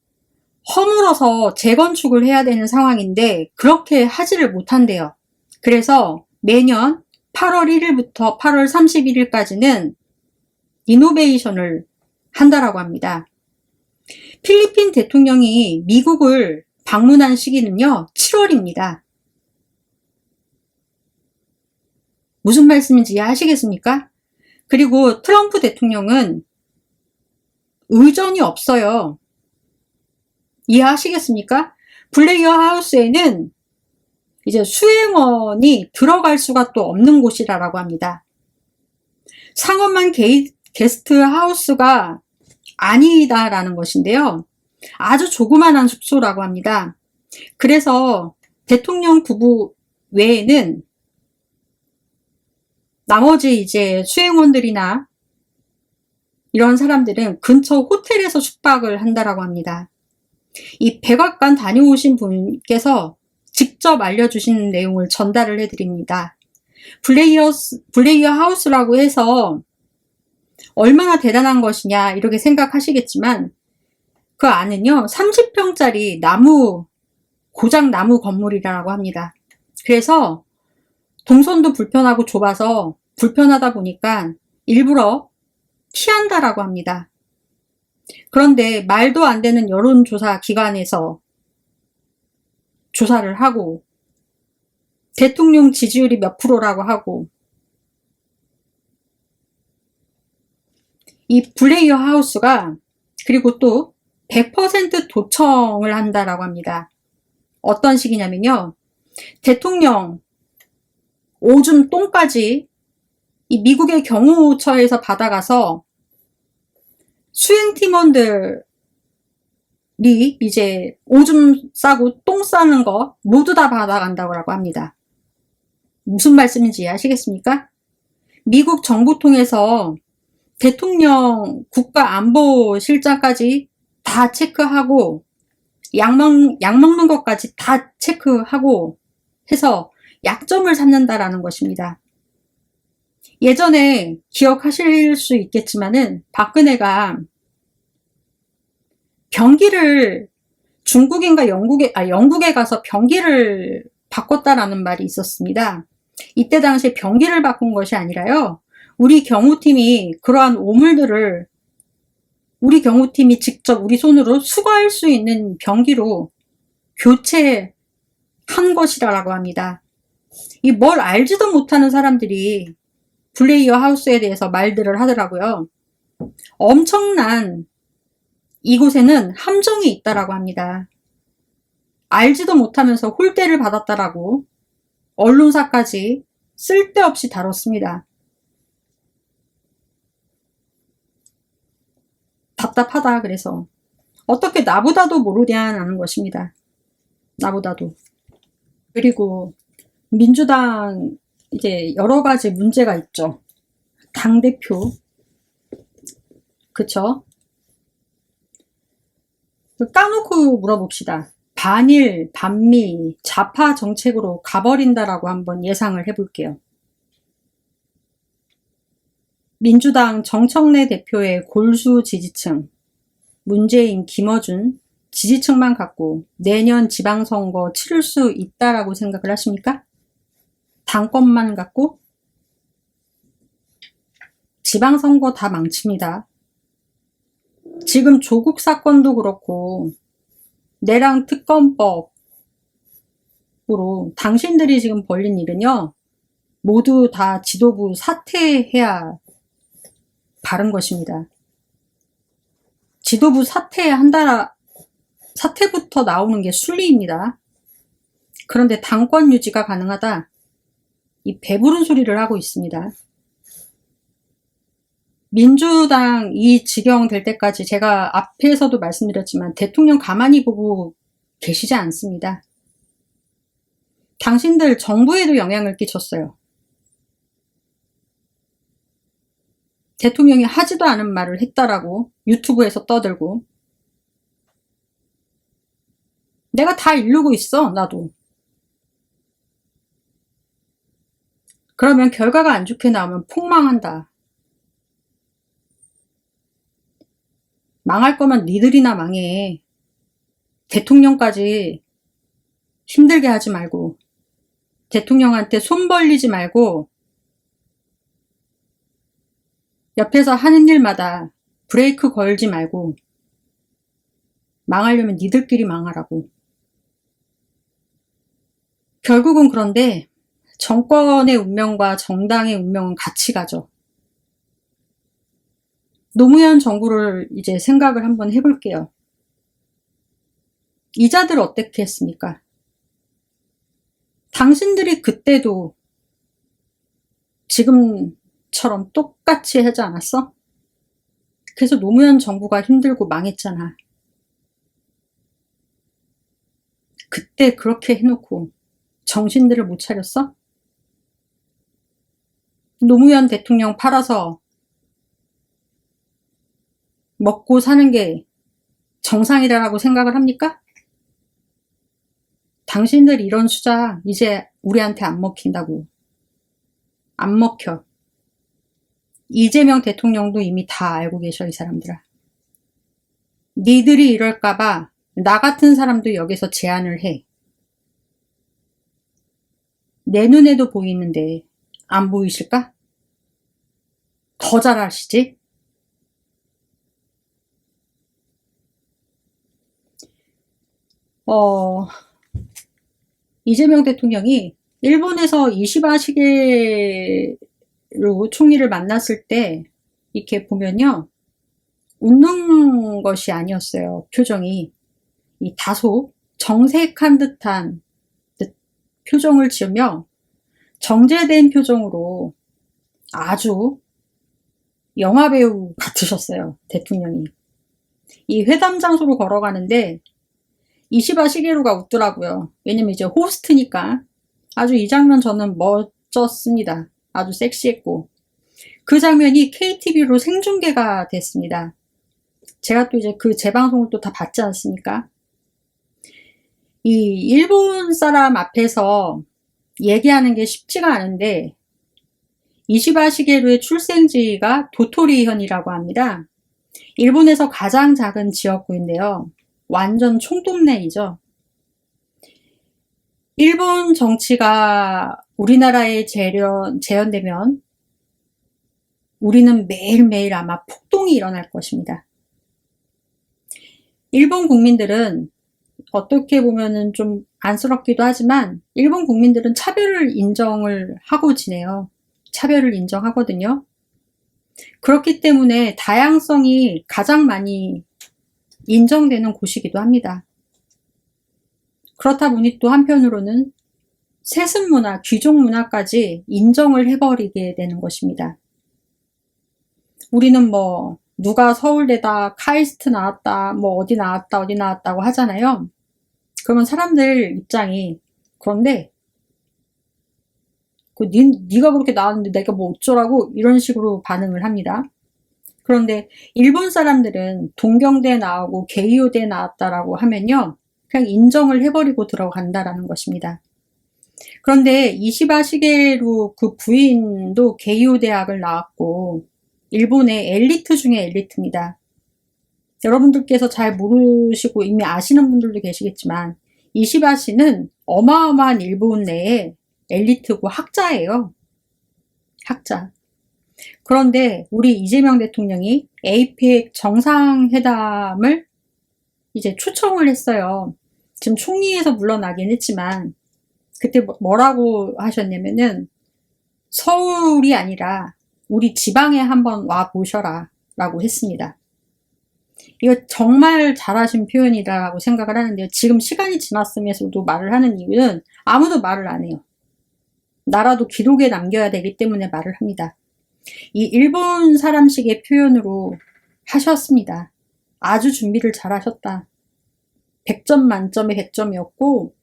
허물어서 재건축을 해야 되는 상황인데 그렇게 하지를 못한대요. 그래서 매년 8월 1일부터 8월 31일까지는 리노베이션을 한다라고 합니다. 필리핀 대통령이 미국을 방문한 시기는요, 7월입니다. 무슨 말씀인지 이해하시겠습니까? 그리고 트럼프 대통령은 의전이 없어요. 이해하시겠습니까? 블레이어 하우스에는 이제 수행원이 들어갈 수가 또 없는 곳이라고 합니다. 상업만 게스트 하우스가 아니다라는 것인데요. 아주 조그만한 숙소라고 합니다. 그래서 대통령 부부 외에는 나머지 이제 수행원들이나 이런 사람들은 근처 호텔에서 숙박을 한다라고 합니다. 이 백악관 다녀오신 분께서 직접 알려주신 내용을 전달을 해드립니다. 블레이어 하우스라고 해서 얼마나 대단한 것이냐 이렇게 생각하시겠지만 그 안은요 30평짜리 고장 나무 건물이라고 합니다. 그래서 동선도 불편하고 좁아서 불편하다 보니까 일부러 피한다라고 합니다. 그런데 말도 안 되는 여론조사 기관에서 조사를 하고 대통령 지지율이 몇 프로라고 하고 이 블레이어 하우스가 그리고 또 100% 도청을 한다라고 합니다. 어떤 식이냐면요. 대통령 오줌 똥까지 이 미국의 경호처에서 받아가서 수행팀원들이 이제 오줌 싸고 똥 싸는 거 모두 다 받아간다고 합니다. 무슨 말씀인지 이해하시겠습니까? 미국 정부 통해서 대통령 국가안보실장까지 다 체크하고 약 먹는 것까지 다 체크하고 해서 약점을 찾는다라는 것입니다. 예전에 기억하실 수 있겠지만은 박근혜가 병기를 중국인가 영국에 가서 병기를 바꿨다라는 말이 있었습니다. 이때 당시에 병기를 바꾼 것이 아니라요. 우리 경호팀이 그러한 오물들을 우리 경호팀이 직접 우리 손으로 수거할 수 있는 병기로 교체한 것이라고 합니다. 이 뭘 알지도 못하는 사람들이 블레이어 하우스에 대해서 말들을 하더라고요. 엄청난 이곳에는 함정이 있다라고 합니다. 알지도 못하면서 홀대를 받았다라고 언론사까지 쓸데없이 다뤘습니다. 답답하다 그래서 어떻게 나보다도 모르냐는 것입니다. 나보다도. 그리고 민주당 이제 여러 가지 문제가 있죠. 당대표 그쵸? 까놓고 물어봅시다. 반일, 반미, 좌파 정책으로 가버린다라고 한번 예상을 해볼게요. 민주당 정청래 대표의 골수 지지층, 문재인, 김어준 지지층만 갖고 내년 지방선거 치를 수 있다라고 생각을 하십니까? 당권만 갖고? 지방선거 다 망칩니다. 지금 조국 사건도 그렇고 내랑 특검법 당신들이 지금 벌린 일은요, 모두 다 지도부 사퇴해야 바른 것입니다. 지도부 사퇴부터 나오는 게 순리입니다. 그런데 당권 유지가 가능하다, 이 배부른 소리를 하고 있습니다. 민주당 이 지경 될 때까지 제가 앞에서도 말씀드렸지만 대통령 가만히 보고 계시지 않습니다. 당신들 정부에도 영향을 끼쳤어요. 대통령이 하지도 않은 말을 했다라고 유튜브에서 떠들고, 내가 다 이루고 있어, 나도. 그러면 결과가 안 좋게 나오면 폭망한다. 망할 거면 니들이나 망해. 대통령까지 힘들게 하지 말고, 대통령한테 손 벌리지 말고, 옆에서 하는 일마다 브레이크 걸지 말고, 망하려면 니들끼리 망하라고. 결국은 그런데 정권의 운명과 정당의 운명은 같이 가죠. 노무현 정부를 이제 생각을 한번 해볼게요. 이자들 어떻게 했습니까? 당신들이 그때도 지금처럼 똑같이 하지 않았어? 그래서 노무현 정부가 힘들고 망했잖아. 그때 그렇게 해놓고 정신들을 못 차렸어? 노무현 대통령 팔아서 먹고 사는 게 정상이라고 생각을 합니까? 당신들 이런 수작 이제 우리한테 안 먹힌다고. 안 먹혀. 이재명 대통령도 이미 다 알고 계셔, 이 사람들아. 니들이 이럴까봐 나 같은 사람도 여기서 제안을 해. 내 눈에도 보이는데 안 보이실까? 더 잘 아시지? 이재명 대통령이 일본에서 이시바 시게루 총리를 만났을 때 이렇게 보면요, 웃는 것이 아니었어요. 표정이 이 다소 정색한 듯한 표정을 지으며 정제된 표정으로 아주 영화배우 같으셨어요, 대통령이. 이 회담 장소로 걸어가는데 이시바 시게루가 웃더라고요. 왜냐면 이제 호스트니까. 아주 이 장면 저는 멋졌습니다. 아주 섹시했고. 그 장면이 KTV로 생중계가 됐습니다. 제가 또 이제 그 재방송을 또 다 봤지 않습니까? 이 일본 사람 앞에서 얘기하는 게 쉽지가 않은데, 이시바 시게루의 출생지가 도토리현이라고 합니다. 일본에서 가장 작은 지역구인데요. 완전 총동네이죠. 일본 정치가 우리나라에 재현되면 우리는 매일매일 아마 폭동이 일어날 것입니다. 일본 국민들은 어떻게 보면은 좀 안쓰럽기도 하지만 일본 국민들은 차별을 인정을 하고 지내요. 차별을 인정하거든요. 그렇기 때문에 다양성이 가장 많이 인정되는 곳이기도 합니다. 그렇다 보니 또 한편으로는 세습 문화, 귀족 문화까지 인정을 해버리게 되는 것입니다. 우리는 뭐 누가 서울대다, 카이스트 나왔다, 뭐 어디 나왔다고 하잖아요. 그러면 사람들 입장이, 그런데 네가 그렇게 나왔는데 내가 뭐 어쩌라고, 이런 식으로 반응을 합니다. 그런데 일본 사람들은 동경대 나오고 게이오대 나왔다라고 하면요, 그냥 인정을 해버리고 들어간다라는 것입니다. 그런데 이시바 시게루 그 부인도 게이오 대학을 나왔고 일본의 엘리트 중에 엘리트입니다. 여러분들께서 잘 모르시고 이미 아시는 분들도 계시겠지만 이시바 씨는 어마어마한 일본 내에 엘리트고 학자예요. 학자. 그런데 우리 이재명 대통령이 APEC 정상회담을 이제 초청을 했어요. 지금 총리에서 물러나긴 했지만 그때 뭐라고 하셨냐면은 서울이 아니라 우리 지방에 한번 와 보셔라 라고 했습니다. 이거 정말 잘하신 표현이라고 생각을 하는데요. 지금 시간이 지났으면서도 말을 하는 이유는 아무도 말을 안 해요. 나라도 기록에 남겨야 되기 때문에 말을 합니다. 이 일본 사람식의 표현으로 하셨습니다. 아주 준비를 잘 하셨다. 100점 만점에 100점이었고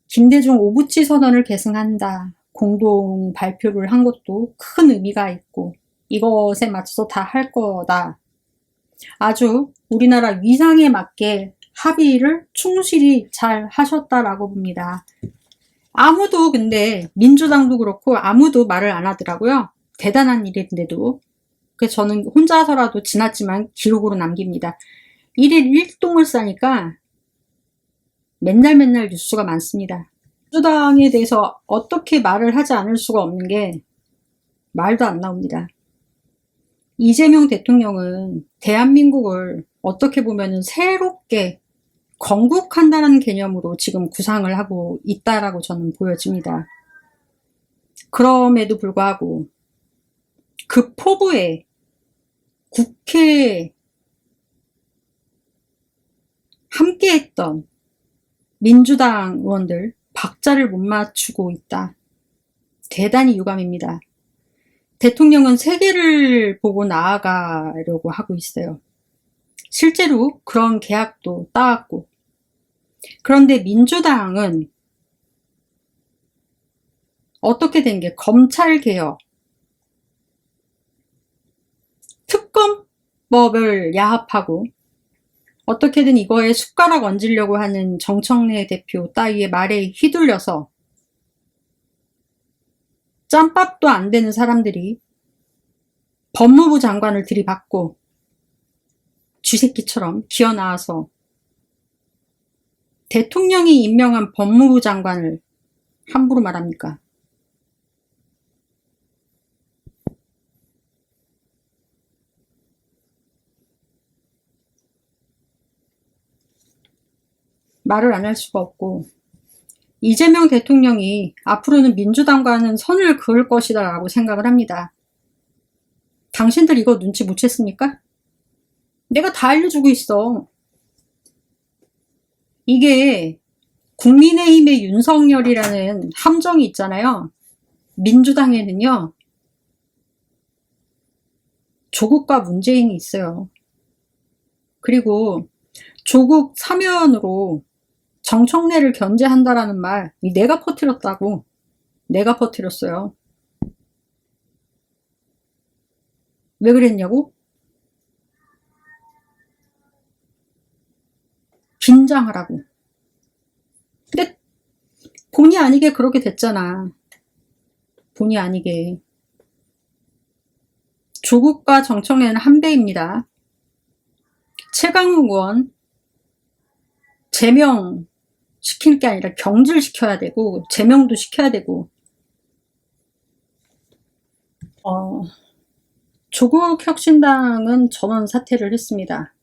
김대중 오부치 선언을 계승한다. 공동 발표를 한 것도 큰 의미가 있고 이것에 맞춰서 다 할 거다. 아주 우리나라 위상에 맞게 합의를 충실히 잘 하셨다라고 봅니다. 아무도 근데 민주당도 그렇고 아무도 말을 안 하더라고요. 대단한 일인데도. 그래서 저는 혼자서라도 지났지만 기록으로 남깁니다. 1일 1동을 싸니까 맨날 뉴스가 많습니다. 민주당에 대해서 어떻게 말을 하지 않을 수가 없는 게 말도 안 나옵니다. 이재명 대통령은 대한민국을 어떻게 보면 새롭게 건국한다는 개념으로 지금 구상을 하고 있다라고 저는 보여집니다. 그럼에도 불구하고 그 포부에 국회에 함께했던 민주당 의원들 박자를 못 맞추고 있다. 대단히 유감입니다. 대통령은 세계를 보고 나아가려고 하고 있어요. 실제로 그런 계약도 따왔고. 그런데 민주당은 어떻게 된 게 검찰개혁, 특검법을 야합하고 어떻게든 이거에 숟가락 얹으려고 하는 정청래 대표 따위의 말에 휘둘려서 짬밥도 안 되는 사람들이 법무부 장관을 들이받고 쥐새끼처럼 기어나와서 대통령이 임명한 법무부 장관을 함부로 말합니까? 말을 안 할 수가 없고 이재명 대통령이 앞으로는 민주당과는 선을 그을 것이다 라고 생각을 합니다. 당신들 이거 눈치 못 챘습니까? 내가 다 알려주고 있어. 이게 국민의힘의 윤석열이라는 함정이 있잖아요. 민주당에는요. 조국과 문재인이 있어요. 그리고 조국 사면으로 정청래를 견제한다라는 말 내가 퍼뜨렸다고. 내가 퍼뜨렸어요. 왜 그랬냐고? 긴장하라고. 근데 본의 아니게 그렇게 됐잖아. 본의 아니게. 조국과 정청래는 한 배입니다. 최강욱 의원 제명 시킬 게 아니라 경질시켜야 되고 제명도 시켜야 되고 조국 혁신당은 전원 사퇴를 했습니다.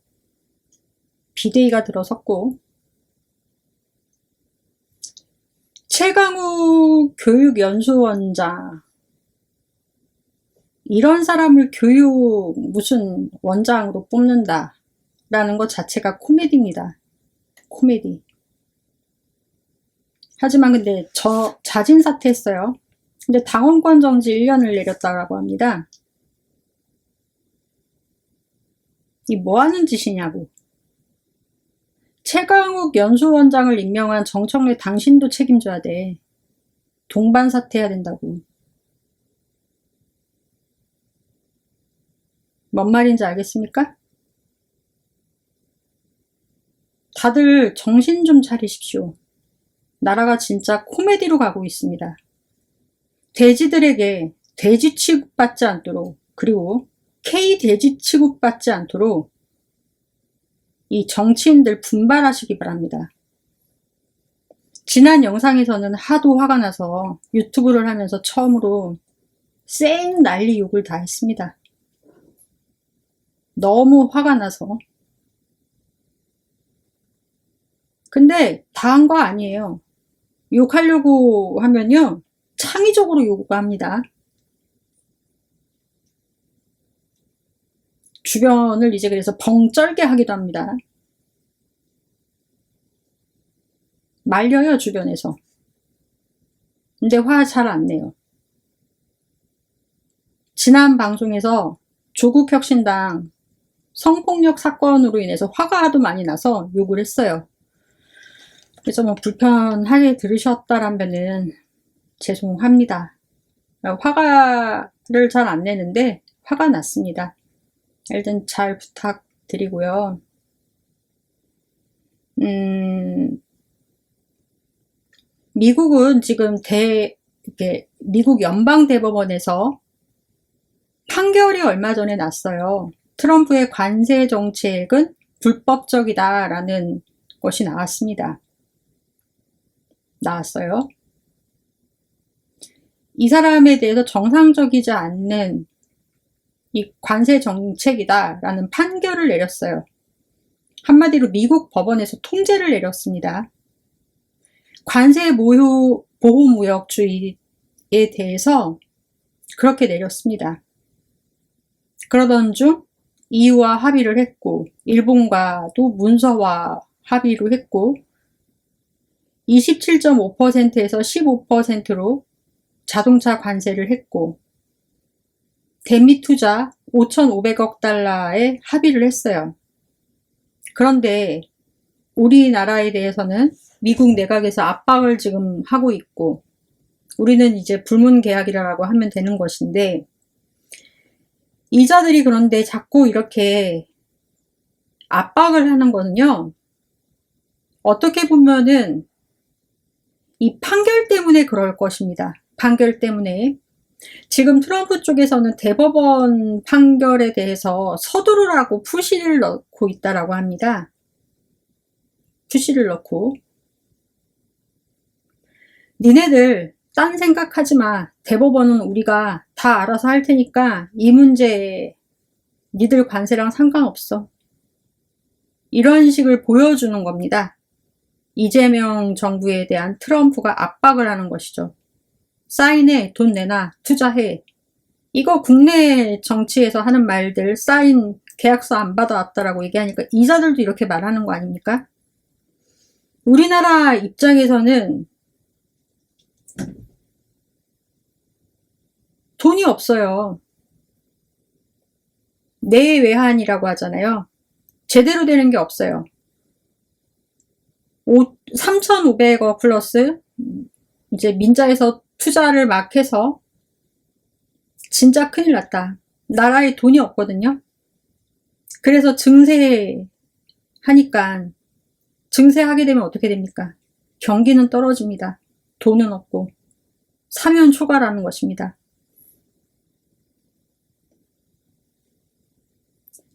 비대위가 들어섰고 최강욱 교육연수원장 이런 사람을 교육 무슨 원장으로 뽑는다 라는 것 자체가 코미디입니다. 코미디. 하지만 근데 저 자진 사퇴했어요. 근데 당원권 정지 1년을 내렸다고 합니다. 이 뭐하는 짓이냐고. 최강욱 연수원장을 임명한 정청래 당신도 책임져야 돼. 동반 사퇴해야 된다고. 뭔 말인지 알겠습니까? 다들 정신 좀 차리십시오. 나라가 진짜 코미디로 가고 있습니다. 돼지들에게 돼지 취급받지 않도록 그리고 K돼지 취급받지 않도록 이 정치인들 분발하시기 바랍니다. 지난 영상에서는 하도 화가 나서 유튜브를 하면서 처음으로 쌩 난리 욕을 다 했습니다. 너무 화가 나서 근데 다 한 거 아니에요. 욕하려고 하면요, 창의적으로 요구합니다. 주변을 이제 그래서 벙 쩔게 하기도 합니다. 말려요, 주변에서. 근데 화 잘 안 내요. 지난 방송에서 조국혁신당 성폭력 사건으로 인해서 화가 하도 많이 나서 욕을 했어요. 그래서 뭐 불편하게 들으셨다라면은 죄송합니다. 화가를 잘 안 내는데 화가 났습니다. 일단 잘 부탁드리고요. 미국은 지금 미국 연방대법원에서 판결이 얼마 전에 났어요. 트럼프의 관세 정책은 불법적이다라는 것이 나왔어요. 이 사람에 대해서 정상적이지 않는 이 관세 정책이다라는 판결을 내렸어요. 한마디로 미국 법원에서 통제를 내렸습니다. 관세 보호무역주의에 대해서 그렇게 내렸습니다. 그러던 중 EU와 합의를 했고, 일본과도 문서화 합의를 했고, 27.5%에서 15%로 자동차 관세를 했고, 대미 투자 5,500억 달러에 합의를 했어요. 그런데 우리나라에 대해서는 미국 내각에서 압박을 지금 하고 있고, 우리는 이제 불문계약이라고 하면 되는 것인데, 이자들이 그런데 자꾸 이렇게 압박을 하는 거는요, 어떻게 보면은 이 판결 때문에 그럴 것입니다. 판결 때문에. 지금 트럼프 쪽에서는 대법원 판결에 대해서 서두르라고 푸시를 넣고 있다라고 합니다. 푸시를 넣고. 니네들 딴 생각하지 마. 대법원은 우리가 다 알아서 할 테니까 이 문제 니들 관세랑 상관없어. 이런 식을 보여주는 겁니다. 이재명 정부에 대한 트럼프가 압박을 하는 것이죠. 사인해, 돈 내놔, 투자해. 이거 국내 정치에서 하는 말들, 사인, 계약서 안 받아왔다라고 얘기하니까 이자들도 이렇게 말하는 거 아닙니까? 우리나라 입장에서는 돈이 없어요. 내외환이라고 하잖아요. 제대로 되는 게 없어요. 3,500억 플러스 이제 민자에서 투자를 막 해서 진짜 큰일 났다. 나라에 돈이 없거든요. 그래서 증세하니까 증세하게 되면 어떻게 됩니까? 경기는 떨어집니다. 돈은 없고 사면 초과라는 것입니다.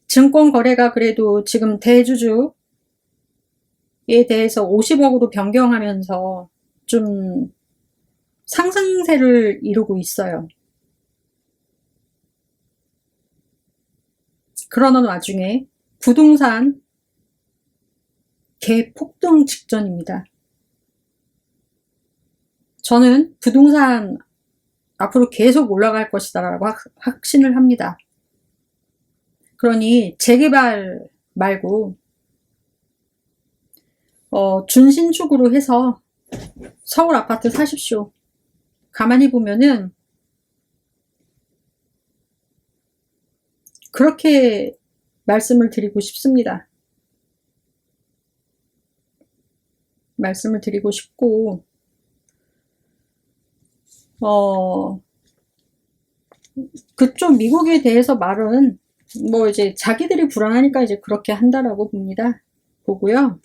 증권 거래가 그래도 지금 대주주에 대해서 50억으로 변경하면서 좀 상승세를 이루고 있어요. 그러는 와중에 부동산 대폭등 직전입니다. 저는 부동산 앞으로 계속 올라갈 것이다라고 확신을 합니다. 그러니 재개발 말고 준신축으로 해서 서울 아파트 사십시오. 가만히 보면은 그렇게 말씀을 드리고 싶습니다. 말씀을 드리고 싶고 그쪽 미국에 대해서 말은 뭐 이제 자기들이 불안하니까 이제 그렇게 한다라고 보고요.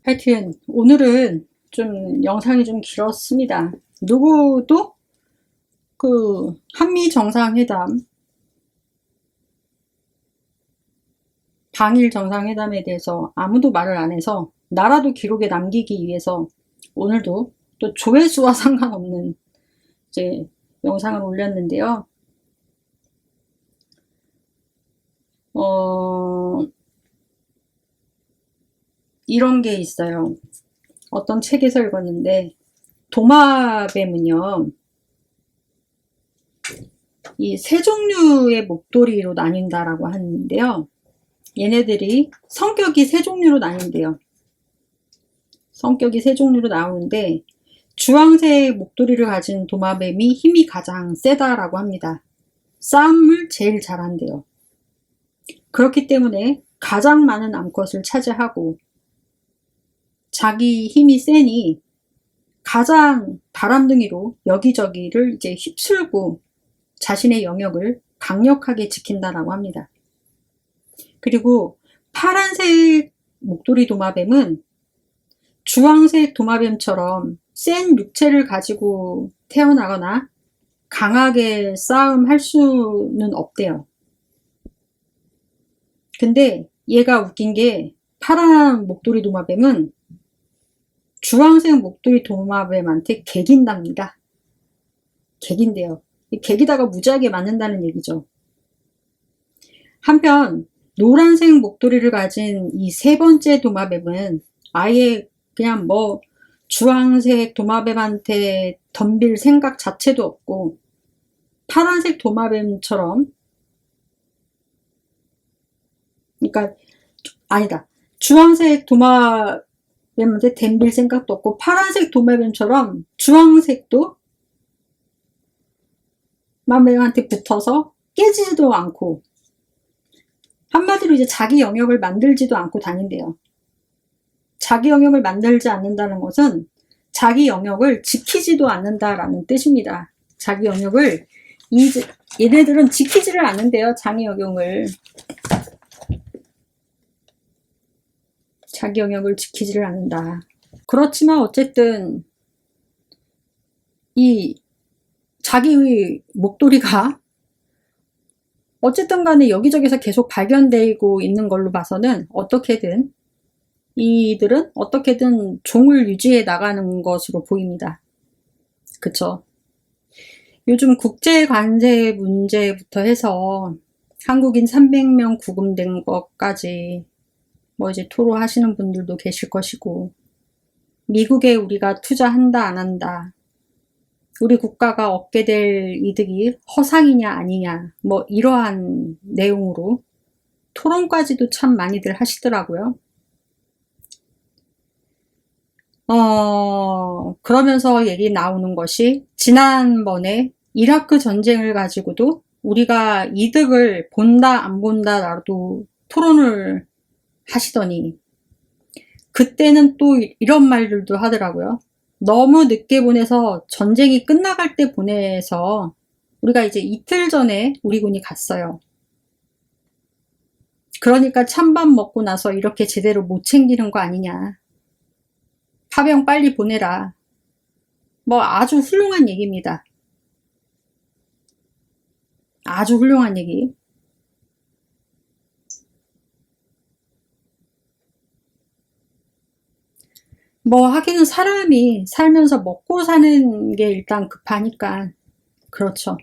하여튼 오늘은 좀 영상이 좀 길었습니다. 누구도 그 한미 정상회담, 방일 정상회담에 대해서 아무도 말을 안 해서 나라도 기록에 남기기 위해서 오늘도 또 조회수와 상관없는 이제 영상을 올렸는데요. 이런 게 있어요. 어떤 책에서 읽었는데, 도마뱀은요, 이 세 종류의 목도리로 나뉜다라고 하는데요. 얘네들이 성격이 세 종류로 나뉜대요. 성격이 세 종류로 나오는데, 주황색 목도리를 가진 도마뱀이 힘이 가장 세다라고 합니다. 싸움을 제일 잘한대요. 그렇기 때문에 가장 많은 암컷을 차지하고, 자기 힘이 세니 가장 바람둥이로 여기저기를 이제 휩쓸고 자신의 영역을 강력하게 지킨다라고 합니다. 그리고 파란색 목도리 도마뱀은 주황색 도마뱀처럼 센 육체를 가지고 태어나거나 강하게 싸움할 수는 없대요. 근데 얘가 웃긴 게 파란 목도리 도마뱀은 주황색 목도리 도마뱀한테 개긴답니다. 개긴대요. 개기다가 무지하게 맞는다는 얘기죠. 한편 노란색 목도리를 가진 이 세 번째 도마뱀은 아예 그냥 뭐 주황색 도마뱀한테 덤빌 생각 자체도 없고, 파란색 도마뱀처럼, 그러니까 아니다, 주황색 도마뱀한테 덤빌 생각도 없고 파란색 도마뱀처럼 주황색도 도마뱀한테 붙어서 깨지지도 않고, 한마디로 이제 자기 영역을 만들지도 않고 다닌대요. 자기 영역을 만들지 않는다는 것은 자기 영역을 지키지도 않는다라는 뜻입니다. 자기 영역을, 얘네들은 지키지를 않는데요. 자기 영역을. 자기 영역을 지키지를 않는다. 그렇지만 어쨌든 이 자기 목도리가 어쨌든 간에 여기저기서 계속 발견되고 있는 걸로 봐서는 이들은 어떻게든 종을 유지해 나가는 것으로 보입니다. 그쵸? 요즘 국제 관세 문제부터 해서 한국인 300명 구금된 것까지 뭐 이제 토로하시는 분들도 계실 것이고, 미국에 우리가 투자한다 안 한다, 우리 국가가 얻게 될 이득이 허상이냐 아니냐, 뭐 이러한 내용으로 토론까지도 참 많이들 하시더라고요. 그러면서 얘기 나오는 것이, 지난번에 이라크 전쟁을 가지고도 우리가 이득을 본다 안 본다라도 토론을 하시더니, 그때는 또 이런 말들도 하더라고요. 너무 늦게 보내서 전쟁이 끝나갈 때 보내서 우리가 이제 이틀 전에 우리 군이 갔어요. 그러니까 찬밥 먹고 나서 이렇게 제대로 못 챙기는 거 아니냐. 파병 빨리 보내라. 뭐 아주 훌륭한 얘기입니다. 아주 훌륭한 얘기. 뭐 하기는 사람이 살면서 먹고 사는 게 일단 급하니까. 그렇죠.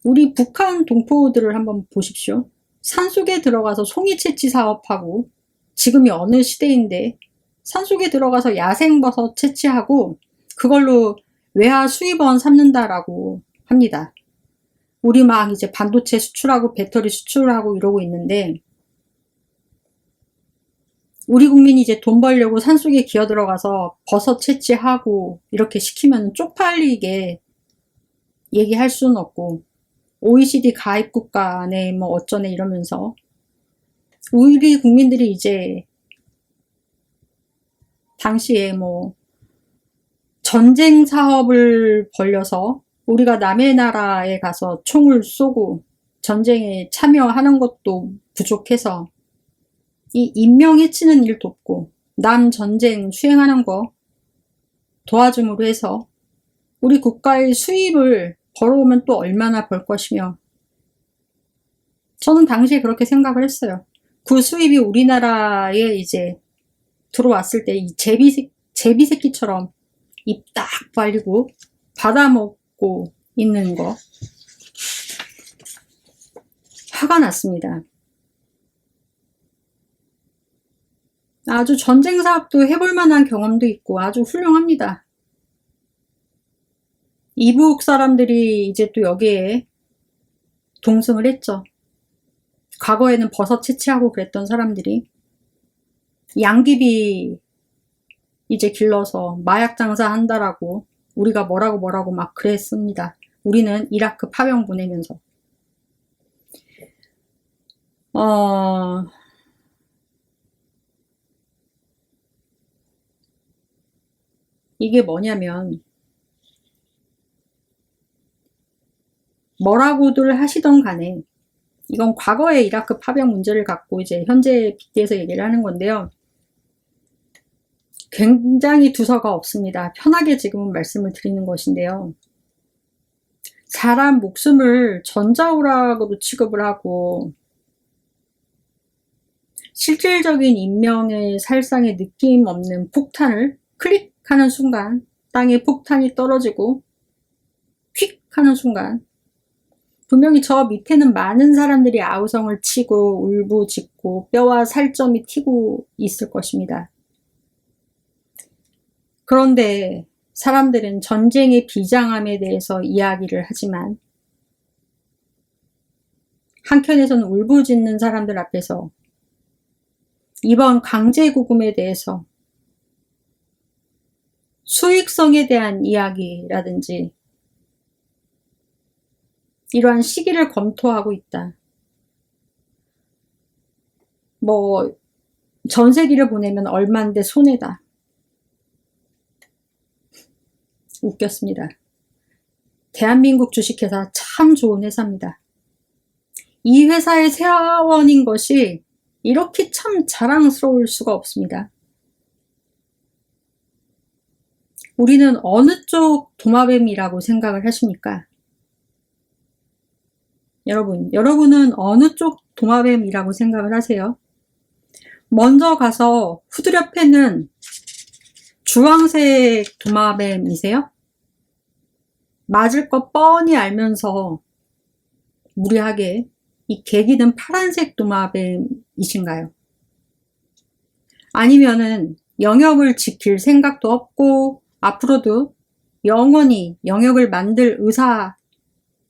우리 북한 동포들을 한번 보십시오. 산속에 들어가서 송이 채취 사업하고, 지금이 어느 시대인데 산속에 들어가서 야생버섯 채취하고 그걸로 외화 수입원 삼는다라고 합니다. 우리 막 이제 반도체 수출하고 배터리 수출하고 이러고 있는데, 우리 국민이 이제 돈 벌려고 산속에 기어 들어가서 버섯 채취하고 이렇게 시키면 쪽팔리게 얘기할 수는 없고, OECD 가입국 간에 뭐 어쩌네 이러면서 우리 국민들이 이제 당시에 뭐 전쟁 사업을 벌려서 우리가 남의 나라에 가서 총을 쏘고 전쟁에 참여하는 것도 부족해서 이 인명 해치는 일 돕고 남 전쟁 수행하는 거 도와줌으로 해서 우리 국가의 수입을 벌어오면 또 얼마나 벌 것이며, 저는 당시에 그렇게 생각을 했어요. 그 수입이 우리나라에 이제 들어왔을 때 이 제비새끼처럼 입 딱 벌리고 받아먹고 있는 거 화가 났습니다. 아주 전쟁 사업도 해볼 만한 경험도 있고 아주 훌륭합니다. 이북 사람들이 이제 또 여기에 동승을 했죠. 과거에는 버섯 채취하고 그랬던 사람들이 양귀비 이제 길러서 마약 장사한다라고 우리가 뭐라고 막 그랬습니다. 우리는 이라크 파병 보내면서. 이게 뭐냐면 뭐라고들 하시던 간에 이건 과거의 이라크 파병 문제를 갖고 이제 현재 빗대서 얘기를 하는 건데요. 굉장히 두서가 없습니다. 편하게 지금은 말씀을 드리는 것인데요. 사람 목숨을 전자오락으로 취급을 하고 실질적인 인명의 살상의 느낌 없는 폭탄을 클릭하는 순간 땅에 폭탄이 떨어지고 휙 하는 순간 분명히 저 밑에는 많은 사람들이 아우성을 치고 울부짖고 뼈와 살점이 튀고 있을 것입니다. 그런데 사람들은 전쟁의 비장함에 대해서 이야기를 하지만 한켠에서는 울부짖는 사람들 앞에서 이번 강제구금에 대해서 수익성에 대한 이야기라든지 이러한 시기를 검토하고 있다. 뭐 전세기를 보내면 얼만데 손해다. 웃겼습니다. 대한민국 주식회사 참 좋은 회사입니다. 이 회사의 회사원인 것이 이렇게 참 자랑스러울 수가 없습니다. 우리는 어느 쪽 도마뱀이라고 생각을 하십니까? 여러분은 어느 쪽 도마뱀이라고 생각을 하세요? 먼저 가서 후드려 패는 주황색 도마뱀이세요? 맞을 거 뻔히 알면서 무리하게 이 개기는 파란색 도마뱀이신가요? 아니면은 영역을 지킬 생각도 없고 앞으로도 영원히 영역을 만들 의사도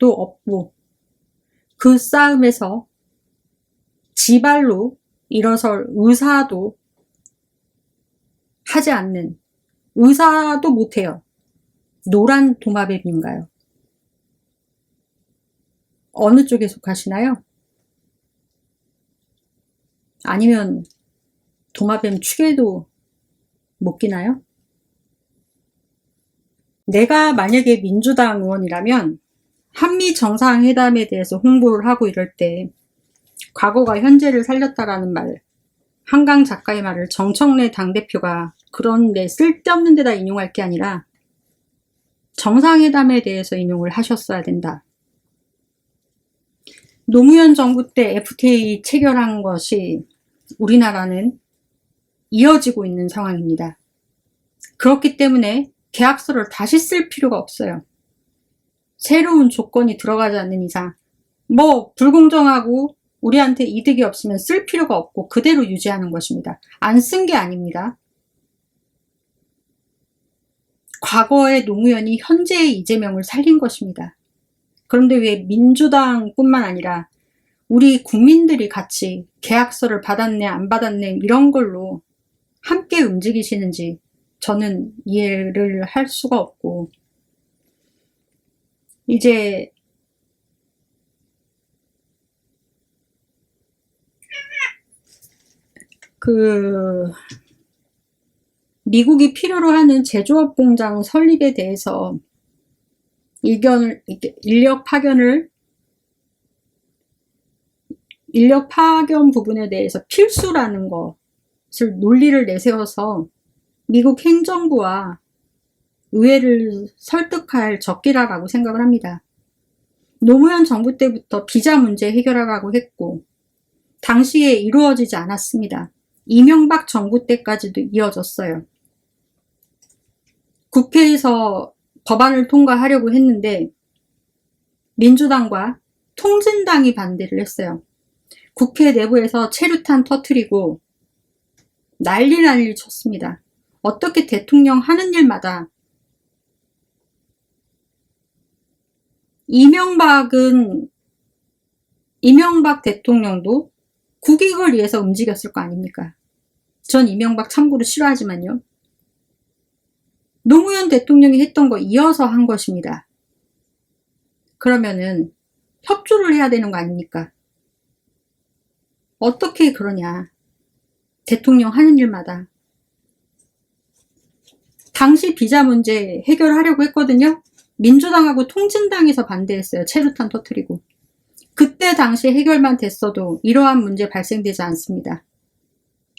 없고 그 싸움에서 지발로 일어설 의사도 하지 않는 의사도 못해요. 노란 도마뱀인가요? 어느 쪽에 속하시나요? 아니면 도마뱀 축에도 못 끼나요? 내가 만약에 민주당 의원이라면 한미 정상회담에 대해서 홍보를 하고 이럴 때 과거가 현재를 살렸다라는 말, 한강 작가의 말을 정청래 당대표가 그런데 쓸데없는 데다 인용할 게 아니라 정상회담에 대해서 인용을 하셨어야 된다. 노무현 정부 때 FTA 체결한 것이 우리나라는 이어지고 있는 상황입니다. 그렇기 때문에 계약서를 다시 쓸 필요가 없어요. 새로운 조건이 들어가지 않는 이상 뭐 불공정하고 우리한테 이득이 없으면 쓸 필요가 없고 그대로 유지하는 것입니다. 안 쓴 게 아닙니다. 과거의 노무현이 현재의 이재명을 살린 것입니다. 그런데 왜 민주당뿐만 아니라 우리 국민들이 같이 계약서를 받았네 안 받았네 이런 걸로 함께 움직이시는지 저는 이해를 할 수가 없고 이제 미국이 필요로 하는 제조업 공장 설립에 대해서 인력 파견 부분에 대해서 필수라는 것을 논리를 내세워서 미국 행정부와 의회를 설득할 적기라라고 생각을 합니다. 노무현 정부 때부터 비자 문제 해결하라고 했고 당시에 이루어지지 않았습니다. 이명박 정부 때까지도 이어졌어요. 국회에서 법안을 통과하려고 했는데 민주당과 통진당이 반대를 했어요. 국회 내부에서 체류탄 터뜨리고 난리 쳤습니다. 어떻게 대통령 하는 일마다 이명박 대통령도 국익을 위해서 움직였을 거 아닙니까? 전 이명박 참고로 싫어하지만요. 노무현 대통령이 했던 거 이어서 한 것입니다. 그러면은 협조를 해야 되는 거 아닙니까? 어떻게 그러냐. 대통령 하는 일마다. 당시 비자 문제 해결하려고 했거든요. 민주당하고 통진당에서 반대했어요. 체류탄 터뜨리고. 그때 당시 해결만 됐어도 이러한 문제 발생되지 않습니다.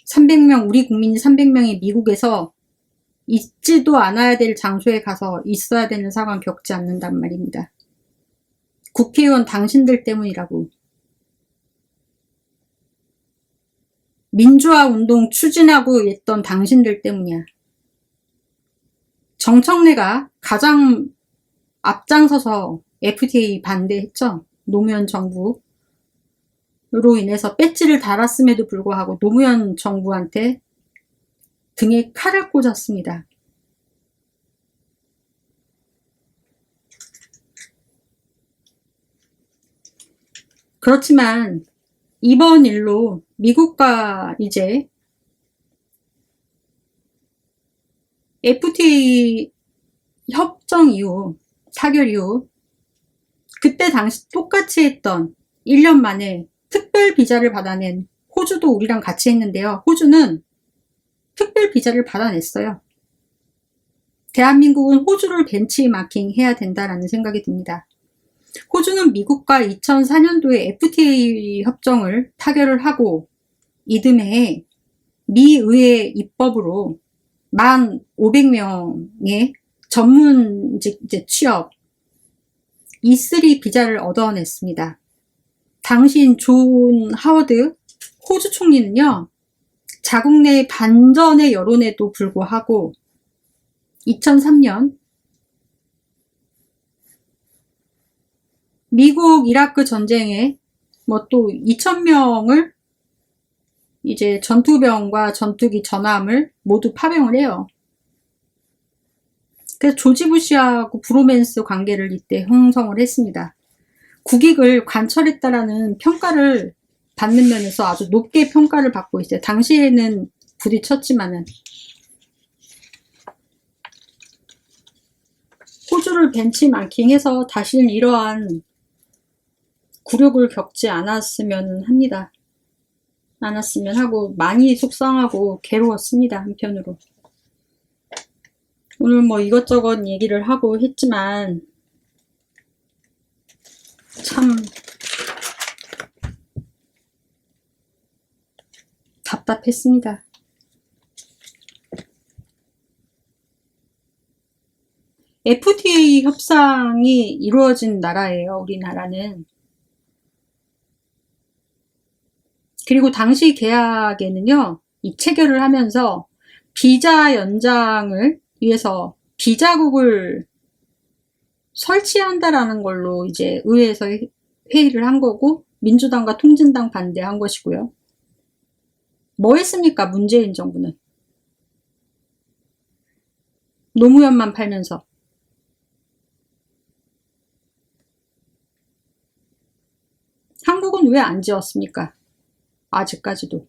300명, 우리 국민이 300명이 미국에서 있지도 않아야 될 장소에 가서 있어야 되는 상황 겪지 않는단 말입니다. 국회의원 당신들 때문이라고. 민주화 운동 추진하고 있던 당신들 때문이야. 정청래가 가장 앞장서서 FTA 반대했죠. 노무현 정부로 인해서 배지를 달았음에도 불구하고 노무현 정부한테 등에 칼을 꽂았습니다. 그렇지만 이번 일로 미국과 이제 FTA 협정 이후, 타결 이후 그때 당시 똑같이 했던 1년 만에 특별 비자를 받아낸 호주도 우리랑 같이 했는데요. 호주는 특별 비자를 받아냈어요. 대한민국은 호주를 벤치마킹 해야 된다라는 생각이 듭니다. 호주는 미국과 2004년도에 FTA 협정을 타결을 하고 이듬해 미 의회 입법으로 1,500명의 전문직 취업 E3 비자를 얻어냈습니다. 당시인 존 하워드 호주 총리는요. 자국 내 반전의 여론에도 불구하고 2003년 미국 이라크 전쟁에 또 2,000명을 이제 전투병과 전투기 전함을 모두 파병을 해요. 그래서 조지 부시하고 브로맨스 관계를 이때 형성을 했습니다. 국익을 관철했다라는 평가를 받는 면에서 아주 높게 평가를 받고 있어요. 당시에는 부딪혔지만은. 호주를 벤치마킹해서 다시는 이러한 굴욕을 겪지 않았으면 합니다. 않았으면 하고 많이 속상하고 괴로웠습니다. 한편으로. 오늘 이것저것 얘기를 하고 했지만 참 답답했습니다. FTA 협상이 이루어진 나라예요. 우리나라는. 그리고 당시 계약에는요. 이 체결을 하면서 비자 연장을 위해서 비자국을 설치한다라는 걸로 이제 의회에서 회의를 한 거고 민주당과 통진당 반대한 것이고요. 뭐 했습니까? 문재인 정부는. 노무현만 팔면서. 한국은 왜 안 지었습니까? 아직까지도.